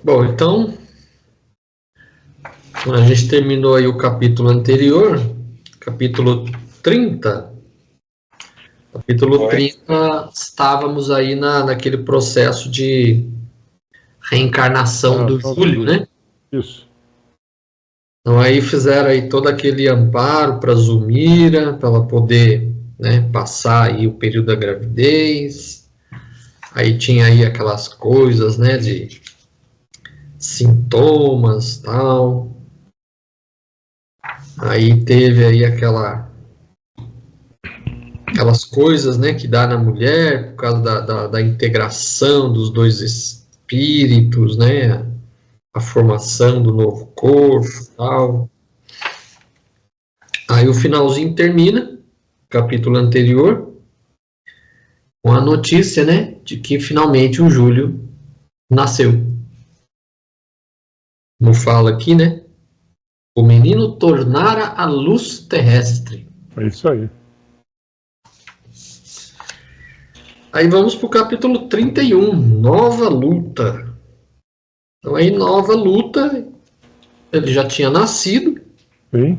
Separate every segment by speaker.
Speaker 1: Bom, então a gente terminou aí o capítulo anterior, capítulo 30. Capítulo
Speaker 2: Foi.
Speaker 1: 30, estávamos aí naquele processo de reencarnação do Júlio, né?
Speaker 3: Isso.
Speaker 1: Então aí fizeram aí todo aquele amparo para Zulmira, para ela poder, né, passar aí o período da gravidez. Aí tinha aí aquelas coisas, né, de sintomas, tal. Aí teve aí aquelas coisas, né, que dá na mulher por causa da integração dos dois espíritos, né, a formação do novo corpo, tal. Aí o finalzinho termina, capítulo anterior, com a notícia, né, de que finalmente o Júlio nasceu. Como fala aqui, né, o menino tornara a luz terrestre.
Speaker 3: É isso aí.
Speaker 1: Aí vamos para o capítulo 31, nova luta. Então aí, nova luta, ele já tinha nascido.
Speaker 3: Sim.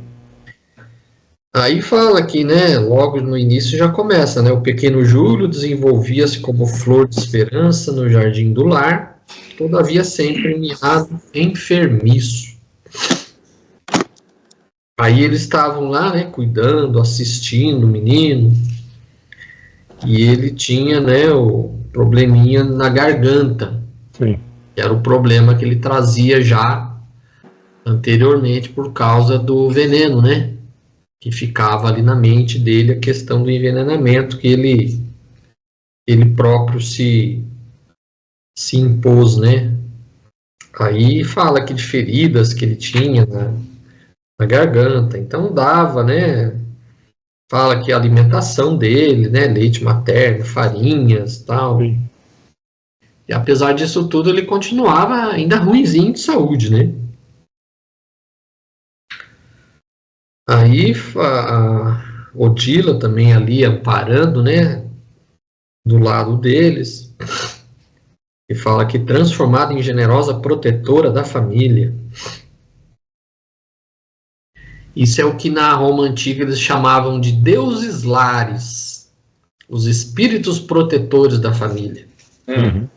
Speaker 1: Aí fala aqui, né, logo no início já começa, né, o pequeno Júlio desenvolvia-se como flor de esperança no jardim do lar, todavia sempre mirrado, enfermiço. Aí eles estavam lá, né, cuidando, assistindo o menino, e ele tinha, né, o probleminha na garganta.
Speaker 3: Sim.
Speaker 1: Que era o problema que ele trazia já anteriormente por causa do veneno, né? Que ficava ali na mente dele a questão do envenenamento que ele próprio se impôs, né? Aí fala que de feridas que ele tinha na garganta, então dava, né? Fala que a alimentação dele, né? Leite materno, farinhas, tal.
Speaker 3: Sim.
Speaker 1: E apesar disso tudo, ele continuava ainda ruinzinho de saúde, né? Aí a Odila também ali amparando, né? Do lado deles. E fala que transformada em generosa protetora da família. Isso é o que na Roma antiga eles chamavam de deuses lares, os espíritos protetores da família.
Speaker 3: Uhum.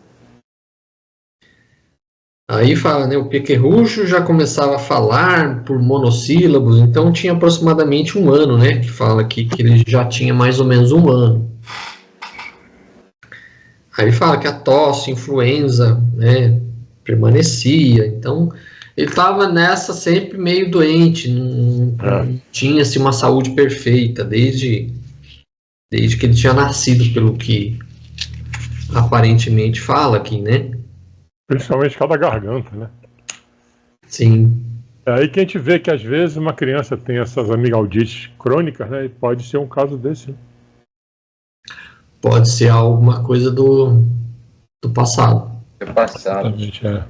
Speaker 1: Aí fala, né, o pequerrucho já começava a falar por monossílabos, então tinha aproximadamente um ano, né, que fala aqui que ele já tinha mais ou menos um ano. Aí ele fala que a tosse, influenza, né, permanecia, então ele estava nessa sempre meio doente, não tinha assim, uma saúde perfeita desde que ele tinha nascido, pelo que aparentemente fala aqui, né?
Speaker 3: Principalmente cada garganta, né?
Speaker 1: Sim.
Speaker 3: É aí que a gente vê que às vezes uma criança tem essas amigaldites crônicas, né? E pode ser um caso desse. Né?
Speaker 1: Pode ser alguma coisa do passado.
Speaker 2: Do passado.
Speaker 3: Exatamente, é.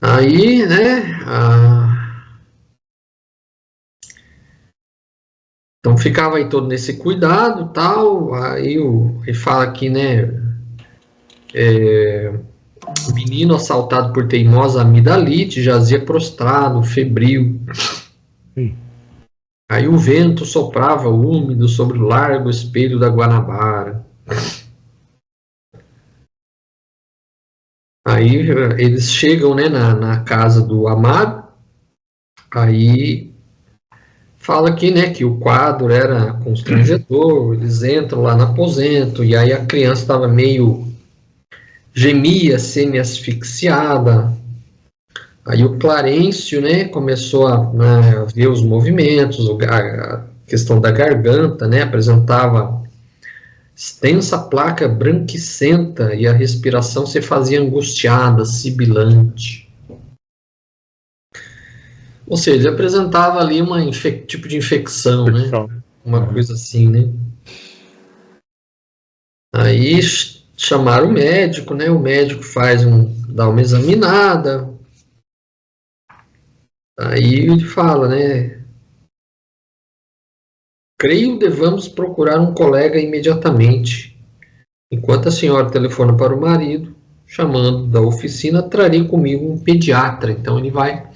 Speaker 1: Aí, né? Então ficava aí todo nesse cuidado, tal. Aí ele fala aqui, né? O menino assaltado por teimosa amidalite jazia prostrado, febril.
Speaker 3: Sim.
Speaker 1: Aí o vento soprava úmido sobre o largo espelho da Guanabara. Aí eles chegam, né, na casa do amado. Aí fala aqui, né, que o quadro era constrangedor. Eles entram lá no aposento e aí a criança estava meio gemia, semi-asfixiada. Aí o Clarencio, né, começou a ver os movimentos, a questão da garganta, né, apresentava extensa placa branquicenta e a respiração se fazia angustiada, sibilante. Ou seja, ele apresentava ali tipo de infecção, né? Uma coisa assim, né? Aí chamaram o médico, né? O médico dá uma examinada. Aí ele fala, né? Creio devamos procurar um colega imediatamente. Enquanto a senhora telefona para o marido, chamando da oficina, trarei comigo um pediatra. Então ele vai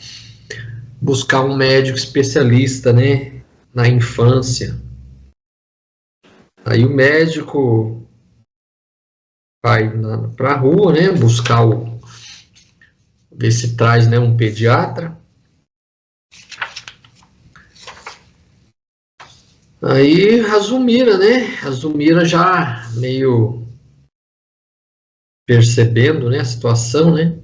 Speaker 1: buscar um médico especialista, né, na infância. Aí o médico vai para a rua, né, buscar ver se traz, né, um pediatra. Aí a Zulmira, né, a Zulmira já meio percebendo, né, a situação, né,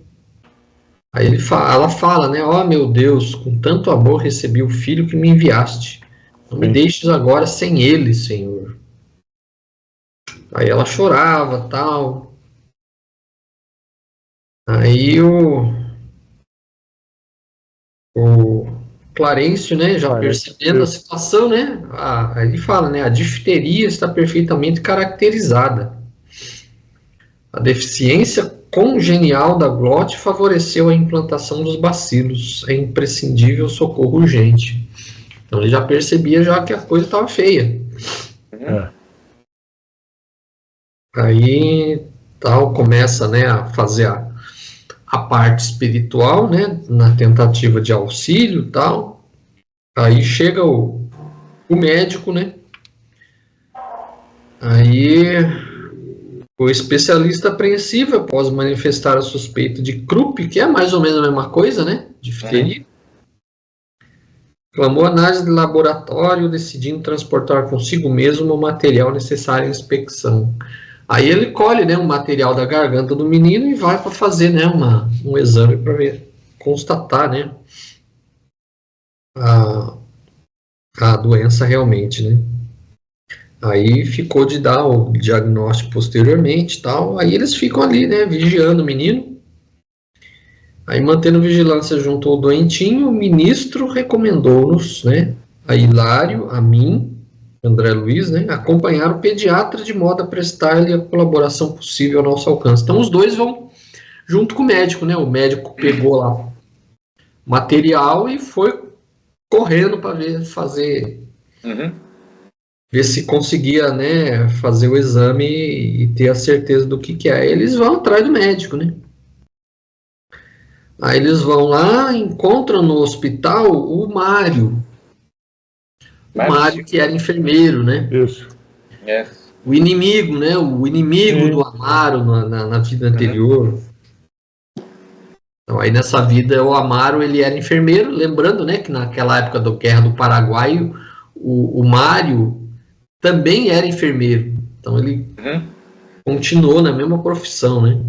Speaker 1: aí ela fala, né, ó meu Deus, com tanto amor recebi o filho que me enviaste, não me deixes agora sem ele, Senhor. Aí ela chorava, tal. Aí o Clarencio, né, já percebendo a situação, né, aí ele fala, né, a difteria está perfeitamente caracterizada. A deficiência congenial da glote favoreceu a implantação dos bacilos. É imprescindível socorro urgente. Então ele já percebia já que a coisa estava feia. Aí tal, começa, né, a fazer a parte espiritual, né, na tentativa de auxílio, tal. Aí chega o médico, né. Aí o especialista apreensivo, após manifestar a suspeita de Krupp, que é mais ou menos a mesma coisa, né, difteria, clamou análise de laboratório, decidindo transportar consigo mesmo o material necessário à inspeção. Aí ele colhe, né, um material da garganta do menino e vai para fazer, né, um exame para ver, constatar, né, a doença realmente, né. Aí ficou de dar o diagnóstico posteriormente, tal. Aí eles ficam ali, né, vigiando o menino. Aí mantendo vigilância junto ao doentinho, o ministro recomendou-nos, né, a Hilário, a mim, André Luiz, né, acompanhar o pediatra de modo a prestar-lhe a colaboração possível ao nosso alcance. Então os dois vão junto com o médico, né? O médico pegou lá material e foi correndo para ver se conseguia, né, fazer o exame e ter a certeza do que é. Eles vão atrás do médico, né? Aí eles vão lá, encontram no hospital o Mário. O Mário que era enfermeiro, né?
Speaker 3: Isso.
Speaker 1: O inimigo, né? O inimigo do Amaro na vida anterior. Então, aí nessa vida o Amaro ele era enfermeiro, lembrando, né, que naquela época da Guerra do Paraguai o Mário também era enfermeiro. Então ele continuou na mesma profissão, né?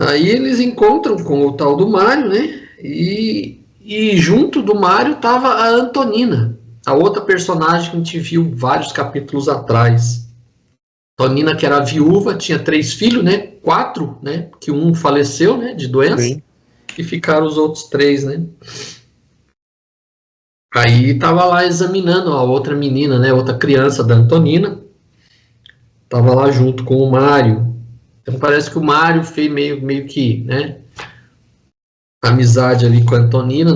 Speaker 1: Aí eles encontram com o tal do Mário, né? E junto do Mário estava a Antonina, a outra personagem que a gente viu vários capítulos atrás. Antonina, que era viúva, tinha 3 filhos, né? 4, né? Que um faleceu, né? De doença. Sim. E ficaram os outros 3, né? Aí tava lá examinando a outra menina, né? Outra criança da Antonina. Tava lá junto com o Mário. Então parece que o Mário fez meio que, né? Amizade ali com a Antonina.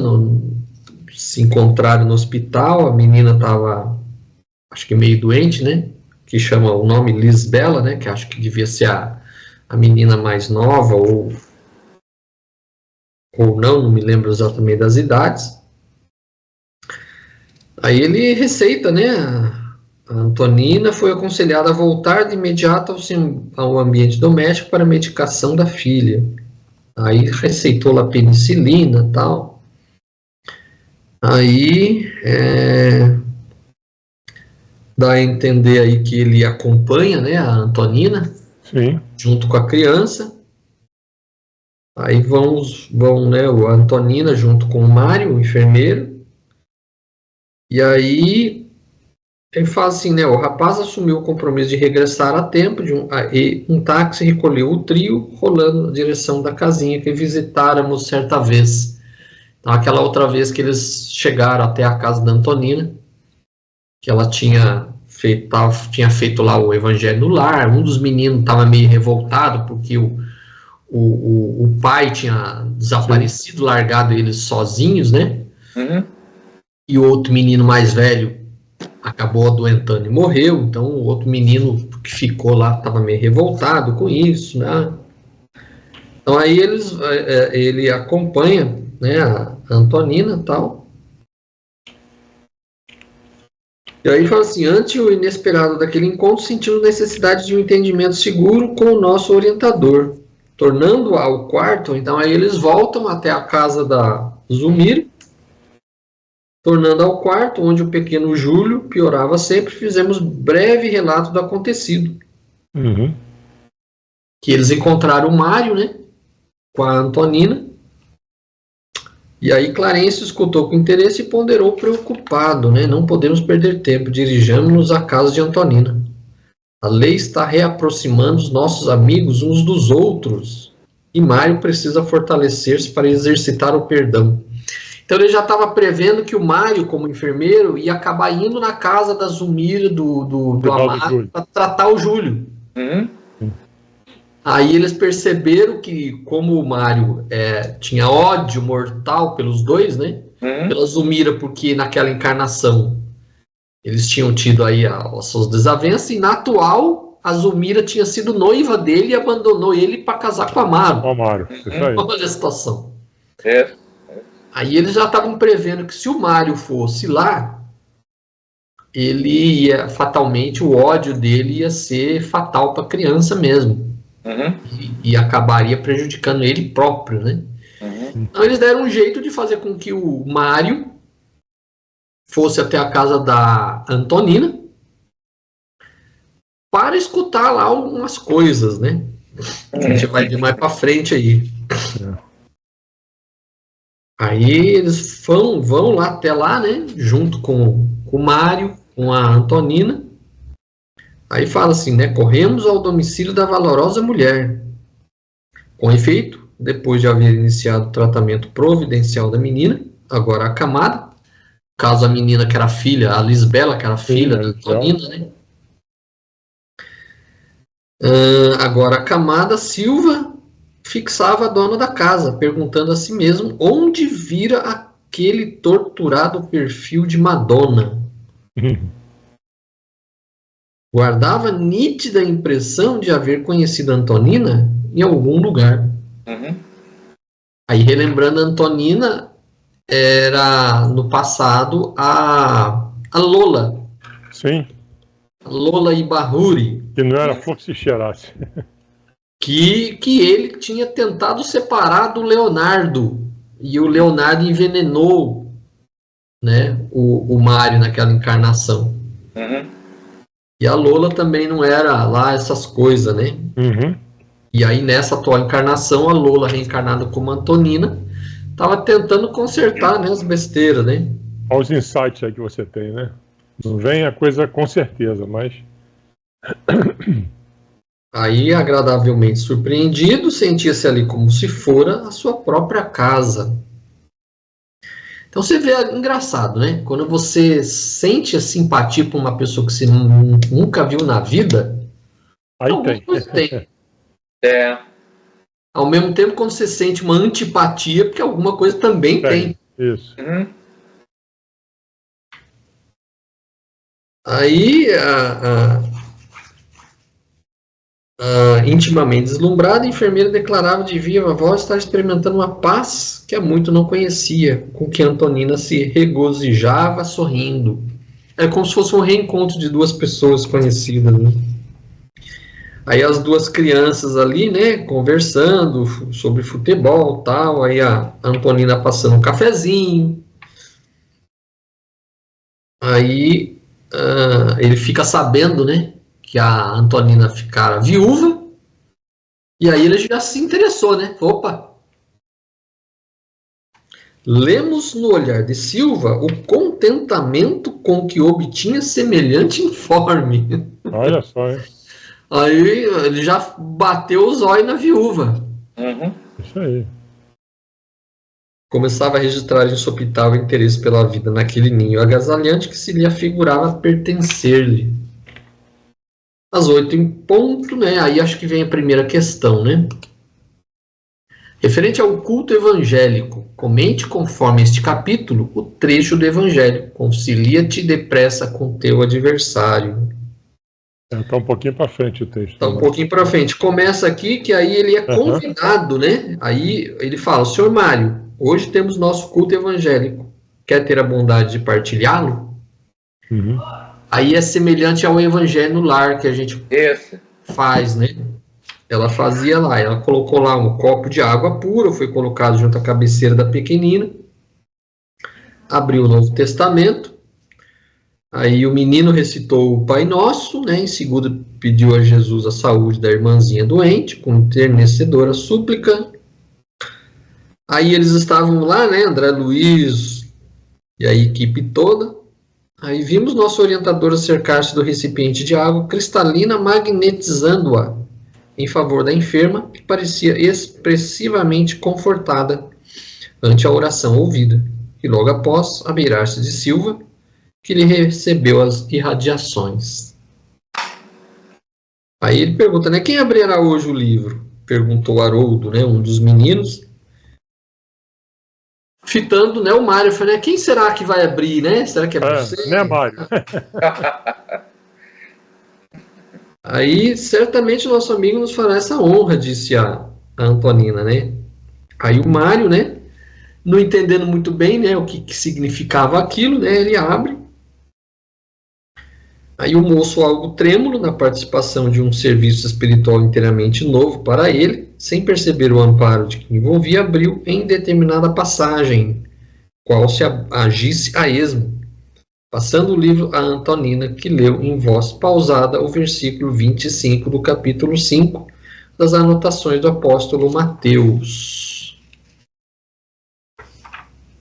Speaker 1: Se encontraram no hospital. A menina tava, acho que meio doente, né? Que chama o nome Lisbela, né? Que acho que devia ser a menina mais nova ou não me lembro exatamente das idades. Aí ele receita, né? A Antonina foi aconselhada a voltar de imediato ao ambiente doméstico para a medicação da filha. Aí receitou lá penicilina e tal. Aí dá a entender aí que ele acompanha, né, a Antonina.
Speaker 3: Sim.
Speaker 1: Junto com a criança. Aí vão, né, a Antonina junto com o Mário, o enfermeiro. E aí ele fala assim, né, o rapaz assumiu o compromisso de regressar a tempo e um táxi recolheu o trio, rolando na direção da casinha que visitáramos certa vez. Então, aquela outra vez que eles chegaram até a casa da Antonina, que ela tinha feito lá o Evangelho no Lar. Um dos meninos estava meio revoltado porque o pai tinha desaparecido, largado eles sozinhos, né? E o outro menino mais velho acabou adoentando e morreu, então o outro menino que ficou lá estava meio revoltado com isso, né? Então aí ele acompanha, né, a Antonina e tal. E aí fala assim, ante o inesperado daquele encontro, sentimos necessidade de um entendimento seguro com o nosso orientador. Tornando ao quarto, então aí eles voltam até a casa da Zumira, tornando ao quarto, onde o pequeno Júlio piorava sempre, fizemos breve relato do acontecido.
Speaker 3: Uhum.
Speaker 1: Que eles encontraram o Mário, né, com a Antonina, e aí Clarencio escutou com interesse e ponderou preocupado, né, não podemos perder tempo, dirigamos-nos à casa de Antonina. A lei está reaproximando os nossos amigos uns dos outros, e Mário precisa fortalecer-se para exercitar o perdão. Então ele já estava prevendo que o Mário, como enfermeiro, ia acabar indo na casa da Zumira, do Amaro, para tratar o Júlio. Aí eles perceberam que, como o Mário tinha ódio mortal pelos dois, né? Pela Zumira, porque naquela encarnação eles tinham tido aí as suas desavenças, e na atual a Zumira tinha sido noiva dele e abandonou ele para casar com o Amaro.
Speaker 3: Isso aí.
Speaker 1: Olha a situação. Aí eles já estavam prevendo que se o Mário fosse lá, ele ia fatalmente, o ódio dele ia ser fatal para a criança mesmo. E acabaria prejudicando ele próprio, né? Então eles deram um jeito de fazer com que o Mário fosse até a casa da Antonina para escutar lá algumas coisas, né? A gente vai ver mais para frente aí. Aí eles vão lá até lá, né? Junto com o Mário, com a Antonina. Aí fala assim, né? Corremos ao domicílio da valorosa mulher. Com efeito, depois de haver iniciado o tratamento providencial da menina, agora acamada, caso a menina que era filha, a Lisbela, que era filha da Antonina, né? Agora acamada, Silva fixava a dona da casa, perguntando a si mesmo onde vira aquele torturado perfil de Madonna. Guardava nítida impressão de haver conhecido Antonina em algum lugar. Aí, relembrando, Antonina era, no passado, a Lola.
Speaker 3: Sim.
Speaker 1: A Lola Ibarruri.
Speaker 3: Que não era flor que se cheirasse.
Speaker 1: Que ele tinha tentado separar do Leonardo. E o Leonardo envenenou, né, o Mário naquela encarnação. E a Lola também não era lá essas coisas, né? E aí, nessa atual encarnação, a Lola, reencarnada como Antonina, estava tentando consertar, né, as besteiras, né?
Speaker 3: Olha os insights aí que você tem, né? Não vem a coisa com certeza, mas...
Speaker 1: Aí, agradavelmente surpreendido, sentia-se ali como se fora a sua própria casa. Então você vê, engraçado, né? Quando você sente a simpatia por uma pessoa que você nunca viu na vida,
Speaker 3: aí
Speaker 1: alguma coisa tem. Ao mesmo tempo, quando você sente uma antipatia, porque alguma coisa também tem.
Speaker 3: Isso.
Speaker 1: Aí, intimamente deslumbrada, a enfermeira declarava de viva voz estar experimentando uma paz que há muito não conhecia, com que Antonina se regozijava sorrindo. É como se fosse um reencontro de duas pessoas conhecidas, né? Aí as duas crianças ali, né, conversando sobre futebol e tal, aí a Antonina passando um cafezinho. Aí ele fica sabendo, né, que a Antonina ficara viúva, e aí ele já se interessou, né? Opa! Lemos no olhar de Silva o contentamento com que obtinha semelhante informe.
Speaker 3: Olha só, hein?
Speaker 1: Aí ele já bateu os olhos na viúva.
Speaker 3: Isso aí.
Speaker 1: Começava a registrar insopitável interesse pela vida naquele ninho agasalhante que se lhe afigurava pertencer-lhe. Às 8 em ponto, né? Aí acho que vem a primeira questão, né? Referente ao culto evangélico, comente conforme este capítulo o trecho do evangelho. Concilia-te depressa com teu adversário.
Speaker 3: Está um pouquinho para frente o texto.
Speaker 1: Está um pouquinho para frente. Começa aqui que aí ele é convidado, né? Aí ele fala, senhor Mário, hoje temos nosso culto evangélico. Quer ter a bondade de partilhá-lo?
Speaker 3: Uhum.
Speaker 1: Aí é semelhante ao evangelho no lar que a gente faz, né? Ela fazia lá, ela colocou lá um copo de água pura, foi colocado junto à cabeceira da pequenina, abriu o Novo Testamento, aí o menino recitou o Pai Nosso, né? Em seguida pediu a Jesus a saúde da irmãzinha doente, com enternecedora súplica. Aí eles estavam lá, né? André Luiz e a equipe toda. Aí vimos nosso orientador acercar-se do recipiente de água cristalina, magnetizando-a em favor da enferma, que parecia expressivamente confortada ante a oração ouvida, e logo após, a mirar-se de Silva, que lhe recebeu as irradiações. Aí ele pergunta, né, quem abrirá hoje o livro? Perguntou Haroldo, né, um dos meninos, fitando, né, o Mário, falou, né, quem será que vai abrir, né? Será que é você?
Speaker 3: Né, Mário?
Speaker 1: Aí, certamente, o nosso amigo nos fará essa honra, disse a Antonina, né? Aí o Mário, né, não entendendo muito bem, né, o que significava aquilo, né, ele abre. Aí o moço, algo trêmulo na participação de um serviço espiritual inteiramente novo para ele, sem perceber o amparo de que envolvia, abriu em determinada passagem, qual se agisse a esmo, passando o livro a Antonina, que leu em voz pausada o versículo 25 do capítulo 5 das anotações do apóstolo Mateus.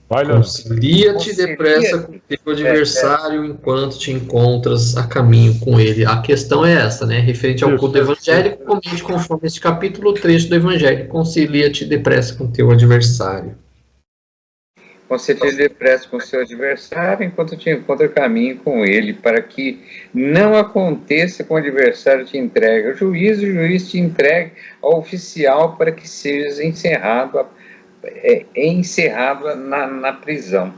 Speaker 1: Concilia-te depressa com teu adversário enquanto te encontras a caminho com ele. A questão é essa, né? Referente ao culto evangélico, comente conforme este capítulo, o trecho do evangelho. Concilia-te depressa com teu adversário.
Speaker 2: Concilia-te depressa com seu adversário enquanto te encontra caminho com ele, para que não aconteça com o adversário te entregue ao juiz, o juiz te entregue ao oficial para que sejas encerrado na prisão.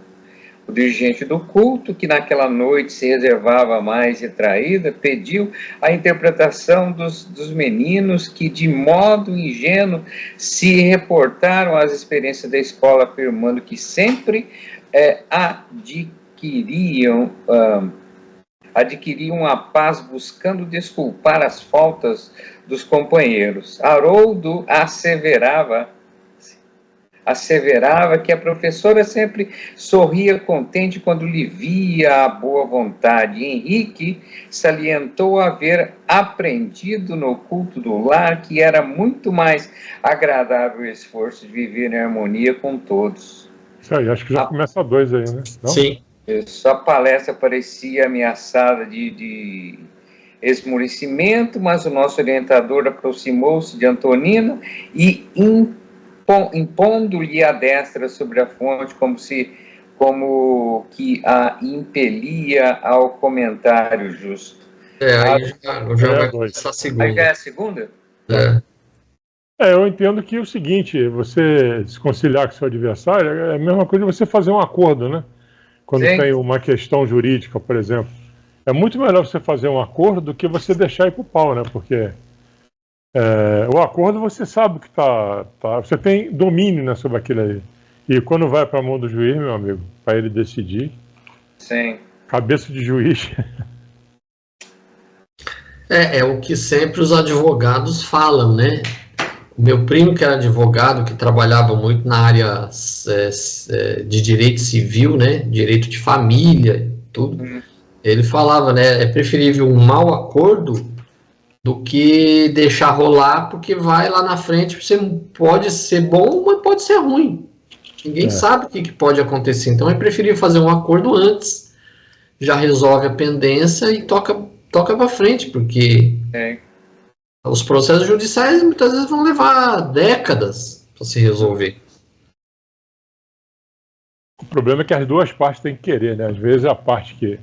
Speaker 2: O dirigente do culto, que naquela noite se reservava mais retraída, pediu a interpretação dos meninos que, de modo ingênuo, se reportaram às experiências da escola, afirmando que sempre adquiriam a paz buscando desculpar as faltas dos companheiros. Haroldo asseverava que a professora sempre sorria contente quando lhe via a boa vontade. Henrique salientou haver aprendido no culto do lar que era muito mais agradável o esforço de viver em harmonia com todos.
Speaker 3: Isso aí, acho que já começa a 2 aí, né? Não?
Speaker 1: Sim.
Speaker 2: Sua palestra parecia ameaçada de esmorecimento, mas o nosso orientador aproximou-se de Antonina e impondo-lhe a destra sobre a fonte, como que a impelia ao comentário justo.
Speaker 1: Aí já vai começar a segunda.
Speaker 2: Aí já é a segunda?
Speaker 3: Eu entendo que é o seguinte, você se conciliar com seu adversário é a mesma coisa de você fazer um acordo, né? Quando tem uma questão jurídica, por exemplo. É muito melhor você fazer um acordo do que você deixar ir pro pau, né? Porque o acordo você sabe que você tem domínio, né, sobre aquilo aí. E quando vai para a mão do juiz, meu amigo, para ele decidir.
Speaker 2: Sim.
Speaker 3: Cabeça de juiz.
Speaker 1: É o que sempre os advogados falam, né? O meu primo, que era advogado, que trabalhava muito na área de direito civil, né? Direito de família, tudo. Ele falava, né? É preferível um mau acordo do que deixar rolar, porque vai lá na frente, você pode ser bom, mas pode ser ruim. Ninguém sabe o que pode acontecer. Então é preferível fazer um acordo antes, já resolve a pendência e toca para frente, porque os processos judiciais muitas vezes vão levar décadas para se resolver.
Speaker 3: O problema é que as duas partes têm que querer, né? Às vezes a parte que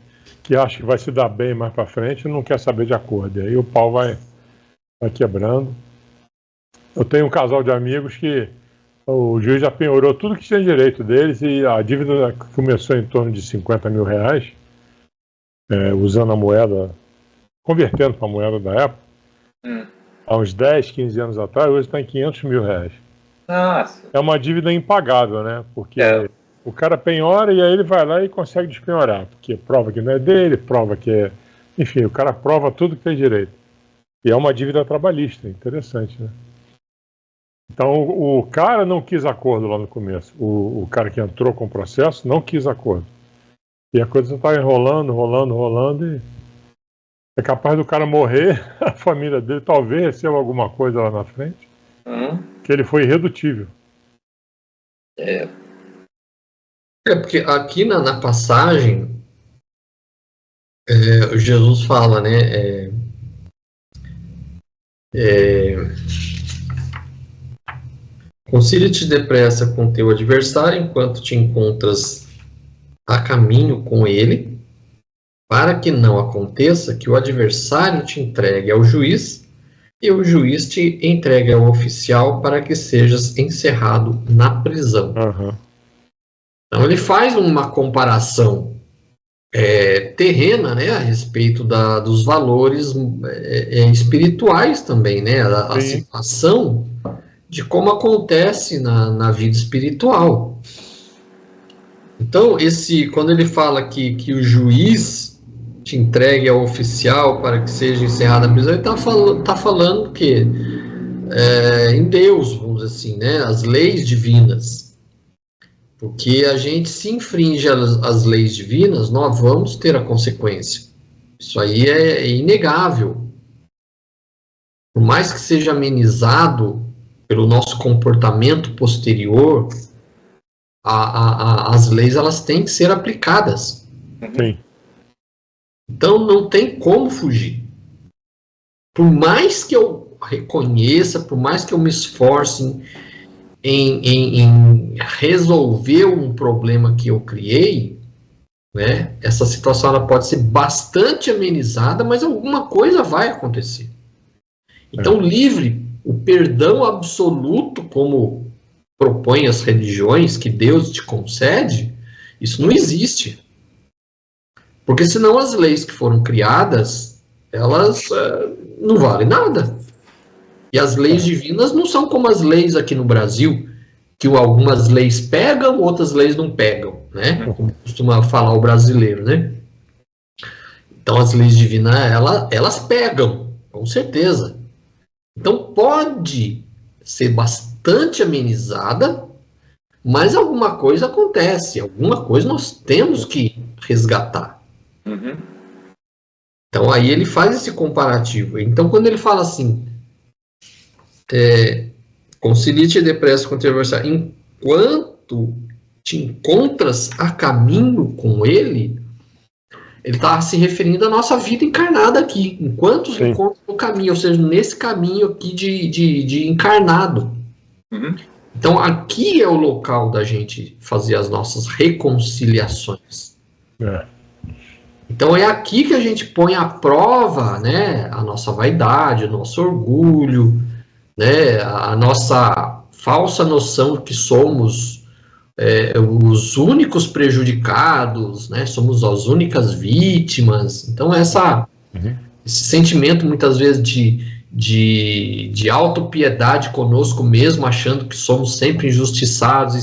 Speaker 3: acha que vai se dar bem mais para frente não quer saber de acordo. E aí o pau vai quebrando. Eu tenho um casal de amigos que O juiz já penhorou tudo que tinha direito deles e a dívida começou em torno de 50 mil reais, usando a moeda, convertendo para a moeda da época, há uns 10, 15 anos atrás, hoje está em 500 mil reais.
Speaker 2: Nossa.
Speaker 3: É uma dívida impagável, né? Porque o cara penhora e aí ele vai lá e consegue despenhorar, porque prova que não é dele, prova que é... Enfim, o cara prova tudo que tem direito. E é uma dívida trabalhista, interessante, né? Então, o cara não quis acordo lá no começo. O cara que entrou com o processo não quis acordo. E a coisa está enrolando e é capaz do cara morrer, a família dele talvez receba alguma coisa lá na frente, que ele foi irredutível.
Speaker 1: Porque aqui na passagem, Jesus fala, né? Concilia-te depressa com teu adversário enquanto te encontras a caminho com ele, para que não aconteça que o adversário te entregue ao juiz e o juiz te entregue ao oficial para que sejas encerrado na prisão. Então ele faz uma comparação terrena, né, a respeito dos valores espirituais também, né, a situação de como acontece na vida espiritual. Então, quando ele fala que o juiz te entregue ao oficial para que seja encerrada a prisão, ele está falando que em Deus, vamos dizer assim, né, as leis divinas. Porque a gente, se infringe as leis divinas, nós vamos ter a consequência. Isso aí é inegável. Por mais que seja amenizado pelo nosso comportamento posterior, as leis elas têm que ser aplicadas.
Speaker 3: Sim.
Speaker 1: Então não tem como fugir. Por mais que eu reconheça, por mais que eu me esforce em resolver um problema que eu criei, né, essa situação ela pode ser bastante amenizada, mas alguma coisa vai acontecer. Então, o perdão absoluto, como propõem as religiões que Deus te concede, isso não existe. Porque senão as leis que foram criadas, elas não valem nada. E as leis divinas não são como as leis aqui no Brasil, que algumas leis pegam, outras leis não pegam, né? Como costuma falar o brasileiro, né? Então as leis divinas, elas pegam, com certeza. Então pode ser bastante amenizada, mas alguma coisa acontece, alguma coisa nós temos que resgatar. Então aí ele faz esse comparativo. Então quando ele fala assim, concilia-te depressa com o teu adversário enquanto te encontras a caminho com ele, ele está se referindo à nossa vida encarnada aqui, enquanto se encontra no caminho, ou seja, nesse caminho aqui de encarnado. Então aqui é o local da gente fazer as nossas reconciliações. Então é aqui que a gente põe à prova, né, a nossa vaidade, o nosso orgulho, né, a nossa falsa noção que somos os únicos prejudicados, né, somos as únicas vítimas. Então esse sentimento muitas vezes de autopiedade conosco mesmo, achando que somos sempre injustiçados e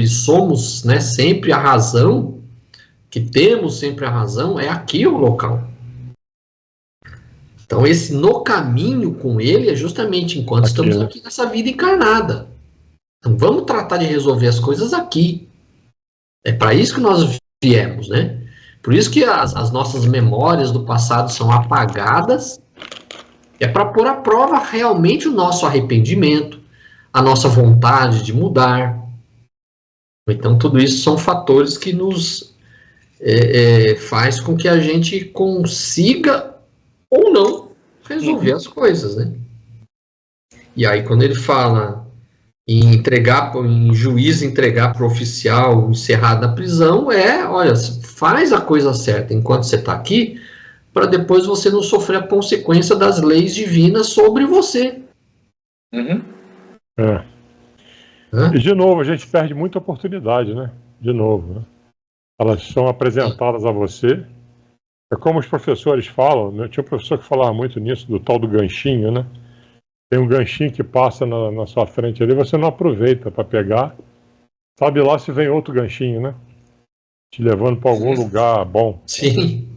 Speaker 1: somos, né, sempre a razão, que temos sempre a razão, é aqui o local. Então esse no caminho com ele é justamente enquanto estamos aqui nessa vida encarnada. Então vamos tratar de resolver as coisas aqui. É para isso que nós viemos, né? Por isso que as nossas memórias do passado são apagadas. É para pôr à prova realmente o nosso arrependimento, a nossa vontade de mudar. Então tudo isso são fatores que nos faz com que a gente consiga ou não resolver as coisas, né? E aí quando ele fala em juiz entregar para o oficial encerrado na prisão, olha, faz a coisa certa enquanto você está aqui, para depois você não sofrer a consequência das leis divinas sobre você. Hã?
Speaker 3: E de novo, a gente perde muita oportunidade, né? De novo, né? Elas são apresentadas a você. É como os professores falam, né? Tinha um professor que falava muito nisso, do tal do ganchinho, né? Tem um ganchinho que passa na sua frente ali, você não aproveita para pegar. Sabe lá se vem outro ganchinho, né? Te levando para algum lugar bom.
Speaker 1: Sim.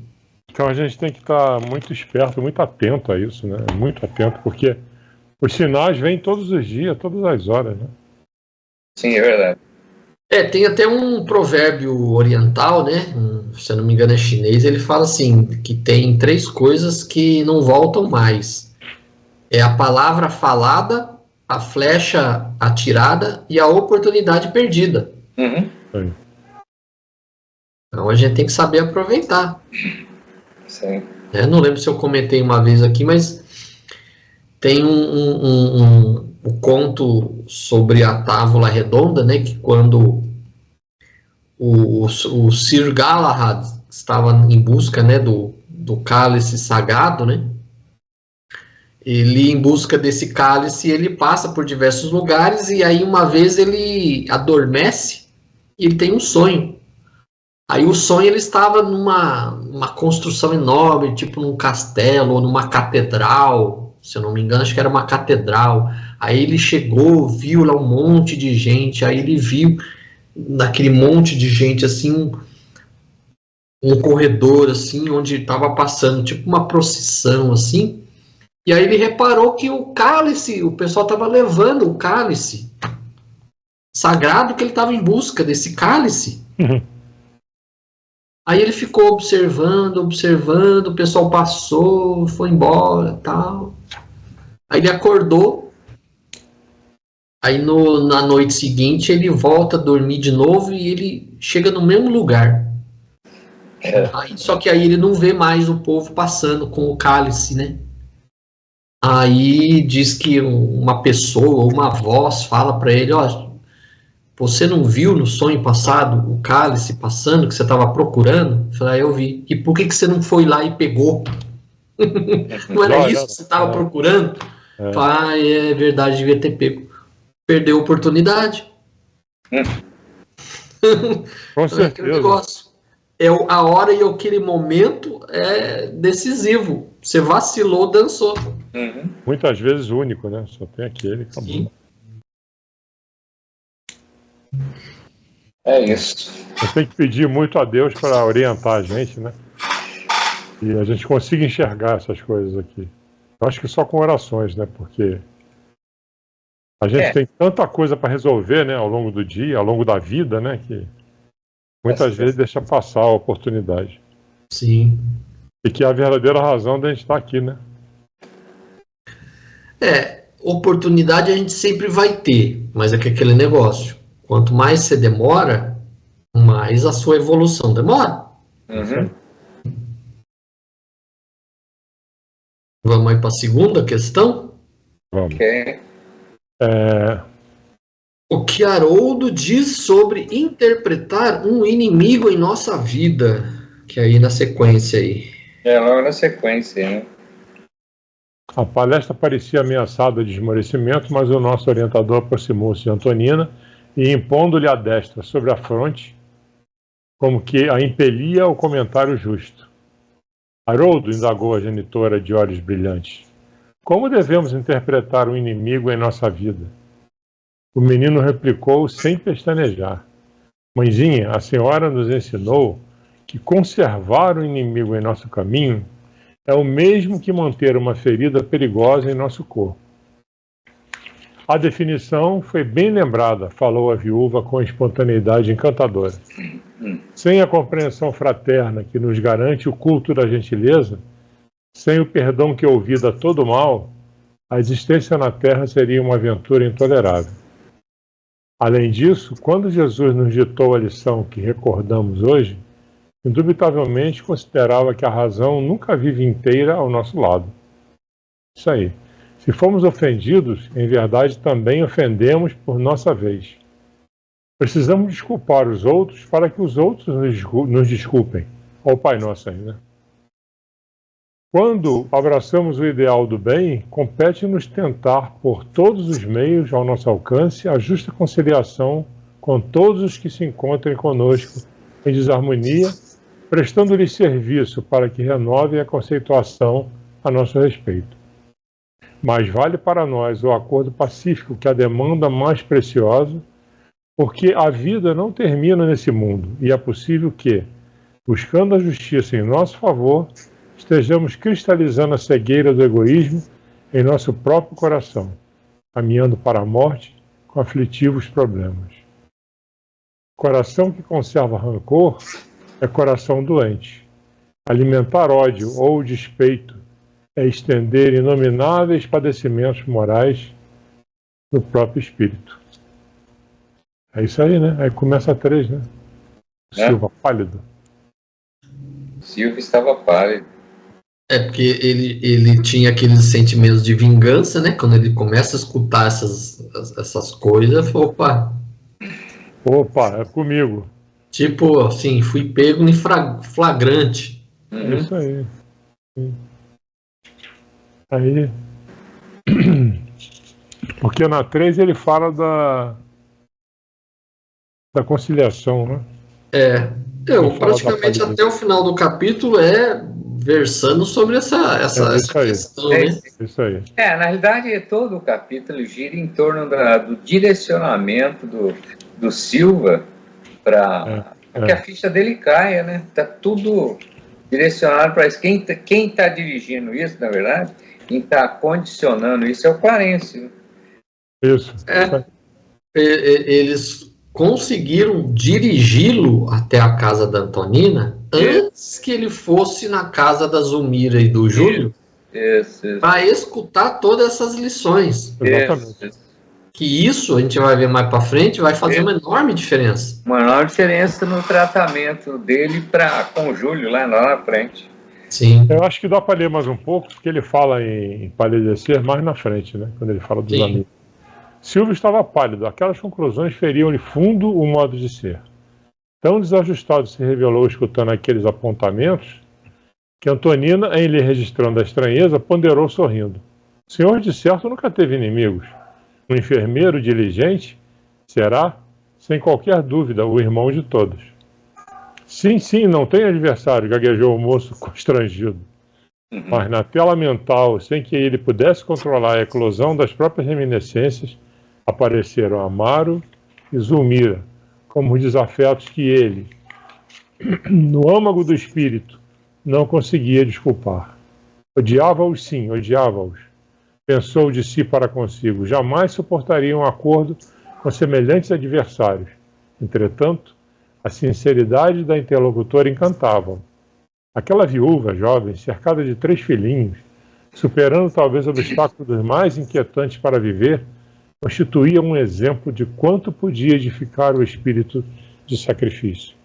Speaker 3: Então a gente tem que estar muito esperto, muito atento a isso, né? Muito atento, porque os sinais vêm todos os dias, todas as horas, né?
Speaker 2: Sim, é verdade.
Speaker 1: Tem até um provérbio oriental, né? Se eu não me engano é chinês, ele fala assim, que tem 3 coisas que não voltam mais. É a palavra falada, a flecha atirada e a oportunidade perdida.
Speaker 2: Uhum.
Speaker 3: Sim.
Speaker 1: Então a gente tem que saber aproveitar.
Speaker 2: Sim.
Speaker 1: Não lembro se eu comentei uma vez aqui, mas tem um conto sobre a Távola Redonda, né? Que quando o Sir Galahad estava em busca, né, do cálice sagrado, né? Ele, em busca desse cálice, ele passa por diversos lugares e aí uma vez ele adormece e ele tem um sonho. Aí o sonho ele estava numa construção enorme, tipo num castelo ou numa catedral, se eu não me engano, acho que era uma catedral. Aí ele chegou, viu lá um monte de gente, aí ele viu naquele monte de gente assim um corredor assim onde estava passando tipo uma procissão assim. E aí ele reparou que o cálice, o pessoal estava levando o cálice sagrado que ele estava em busca desse cálice.
Speaker 3: Uhum.
Speaker 1: Aí ele ficou observando, observando, o pessoal passou, foi embora, tal. Aí ele acordou. Aí na noite seguinte ele volta a dormir de novo e ele chega no mesmo lugar. Só que aí ele não vê mais o povo passando com o cálice, né? Aí diz que uma pessoa, uma voz fala para ele, ó, você não viu no sonho passado o cálice passando que você estava procurando? Eu falei, eu vi. E por que você não foi lá e pegou? Não era isso que você estava procurando? Eu falei, é verdade, devia ter pego. Perdeu a oportunidade.
Speaker 3: Com
Speaker 1: Então, é aquele
Speaker 3: certeza.
Speaker 1: negócio. A hora e aquele momento é decisivo. Você vacilou, dançou.
Speaker 2: Uhum.
Speaker 3: Muitas vezes único, né? Só tem aquele, acabou.
Speaker 1: Sim.
Speaker 2: É isso.
Speaker 3: A gente tem que pedir muito a Deus para orientar a gente, né? E a gente consiga enxergar essas coisas aqui. Eu acho que só com orações, né? Porque a gente tem tanta coisa para resolver, né? Ao longo do dia, ao longo da vida, né? Que muitas vezes deixa passar a oportunidade.
Speaker 1: Sim.
Speaker 3: E que é a verdadeira razão da gente estar aqui, né?
Speaker 1: Oportunidade a gente sempre vai ter, mas é que aquele negócio. Quanto mais você demora, mais a sua evolução demora.
Speaker 2: Uhum.
Speaker 1: Vamos aí para a segunda questão?
Speaker 3: Vamos.
Speaker 2: Ok.
Speaker 1: O que Haroldo diz sobre interpretar um inimigo em nossa vida? Que aí na sequência aí.
Speaker 2: Logo na sequência, né?
Speaker 3: A palestra parecia ameaçada de esmorecimento, mas o nosso orientador aproximou-se de Antonina e, impondo-lhe a destra sobre a fronte, como que a impelia ao comentário justo. Haroldo, indagou a genitora de olhos brilhantes, como devemos interpretar um inimigo em nossa vida? O menino replicou sem pestanejar. Mãezinha, a senhora nos ensinou que conservar o inimigo em nosso caminho é o mesmo que manter uma ferida perigosa em nosso corpo. A definição foi bem lembrada, falou a viúva com espontaneidade encantadora. Sem a compreensão fraterna que nos garante o culto da gentileza, sem o perdão que ouvida todo mal, a existência na Terra seria uma aventura intolerável. Além disso, quando Jesus nos ditou a lição que recordamos hoje, indubitavelmente considerava que a razão nunca vive inteira ao nosso lado. Isso aí. Se fomos ofendidos, em verdade também ofendemos por nossa vez. Precisamos desculpar os outros para que os outros nos desculpem. Olha o Pai Nosso aí, né? Quando abraçamos o ideal do bem, compete-nos tentar, por todos os meios ao nosso alcance, a justa conciliação com todos os que se encontrem conosco em desarmonia, prestando-lhes serviço para que renovem a conceituação a nosso respeito. Mas vale para nós o acordo pacífico que a demanda mais preciosa, porque a vida não termina nesse mundo e é possível que, buscando a justiça em nosso favor, estejamos cristalizando a cegueira do egoísmo em nosso próprio coração, caminhando para a morte com aflitivos problemas. Coração que conserva rancor é coração doente. Alimentar ódio ou despeito é estender inomináveis padecimentos morais no próprio espírito. É isso aí, né? Aí começa a 3, né? Silva pálido.
Speaker 2: Silva estava pálido.
Speaker 1: É porque ele tinha aqueles sentimentos de vingança, né? Quando ele começa a escutar essas coisas, opa,
Speaker 3: é comigo.
Speaker 1: tipo assim, fui pego em flagrante.
Speaker 3: É isso aí. Sim. Aí, porque na 3 ele fala da conciliação, né?
Speaker 1: Praticamente até o final do capítulo é versando sobre essa questão, né?
Speaker 3: Isso aí.
Speaker 2: Na realidade, todo o capítulo gira em torno do direcionamento do Silva para que a ficha dele caia, né? Tá tudo direcionado para isso. Quem tá dirigindo isso, na verdade, quem está condicionando isso é o Clarencio. Né?
Speaker 3: Isso.
Speaker 1: Eles conseguiram dirigi-lo até a casa da Antonina antes que ele fosse na casa da Zulmira e do Júlio para escutar todas essas lições.
Speaker 3: Exatamente.
Speaker 1: Que isso, a gente vai ver mais para frente, vai fazer uma enorme diferença.
Speaker 2: Uma enorme diferença no tratamento dele com o Júlio lá na frente.
Speaker 1: Sim.
Speaker 3: Eu acho que dá para ler mais um pouco, porque ele fala em palidecer mais na frente, né? Quando ele fala dos amigos. Silvio estava pálido. Aquelas conclusões feriam-lhe fundo o modo de ser. Tão desajustado se revelou escutando aqueles apontamentos, que Antonina, em lhe registrando a estranheza, ponderou sorrindo. O senhor, de certo, nunca teve inimigos. Um enfermeiro diligente será, sem qualquer dúvida, o irmão de todos. Sim, não tem adversário, gaguejou o moço constrangido. Mas na tela mental, sem que ele pudesse controlar a eclosão das próprias reminiscências, apareceram Amaro e Zulmira, como os desafetos que ele, no âmago do espírito, não conseguia desculpar. Odiava-os sim, odiava-os. Pensou de si para consigo, jamais suportaria um acordo com semelhantes adversários. Entretanto, a sinceridade da interlocutora encantava-o. Aquela viúva jovem, cercada de 3 filhinhos, superando talvez obstáculos mais inquietantes para viver, constituía um exemplo de quanto podia edificar o espírito de sacrifício.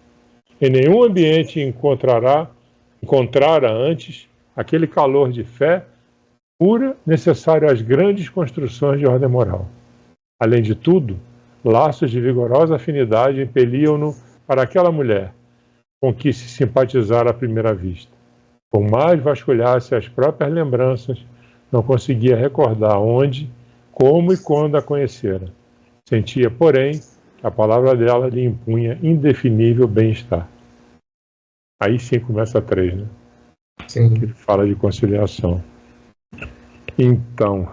Speaker 3: Em nenhum ambiente encontrara antes aquele calor de fé pura necessário às grandes construções de ordem moral. Além de tudo, laços de vigorosa afinidade impeliam-no para aquela mulher, com que se simpatizara à primeira vista. Por mais vasculhasse as próprias lembranças, não conseguia recordar onde, como e quando a conhecera. Sentia, porém, que a palavra dela lhe impunha indefinível bem-estar. Aí sim começa a 3, né?
Speaker 1: Sim.
Speaker 3: Ele fala de conciliação. Então...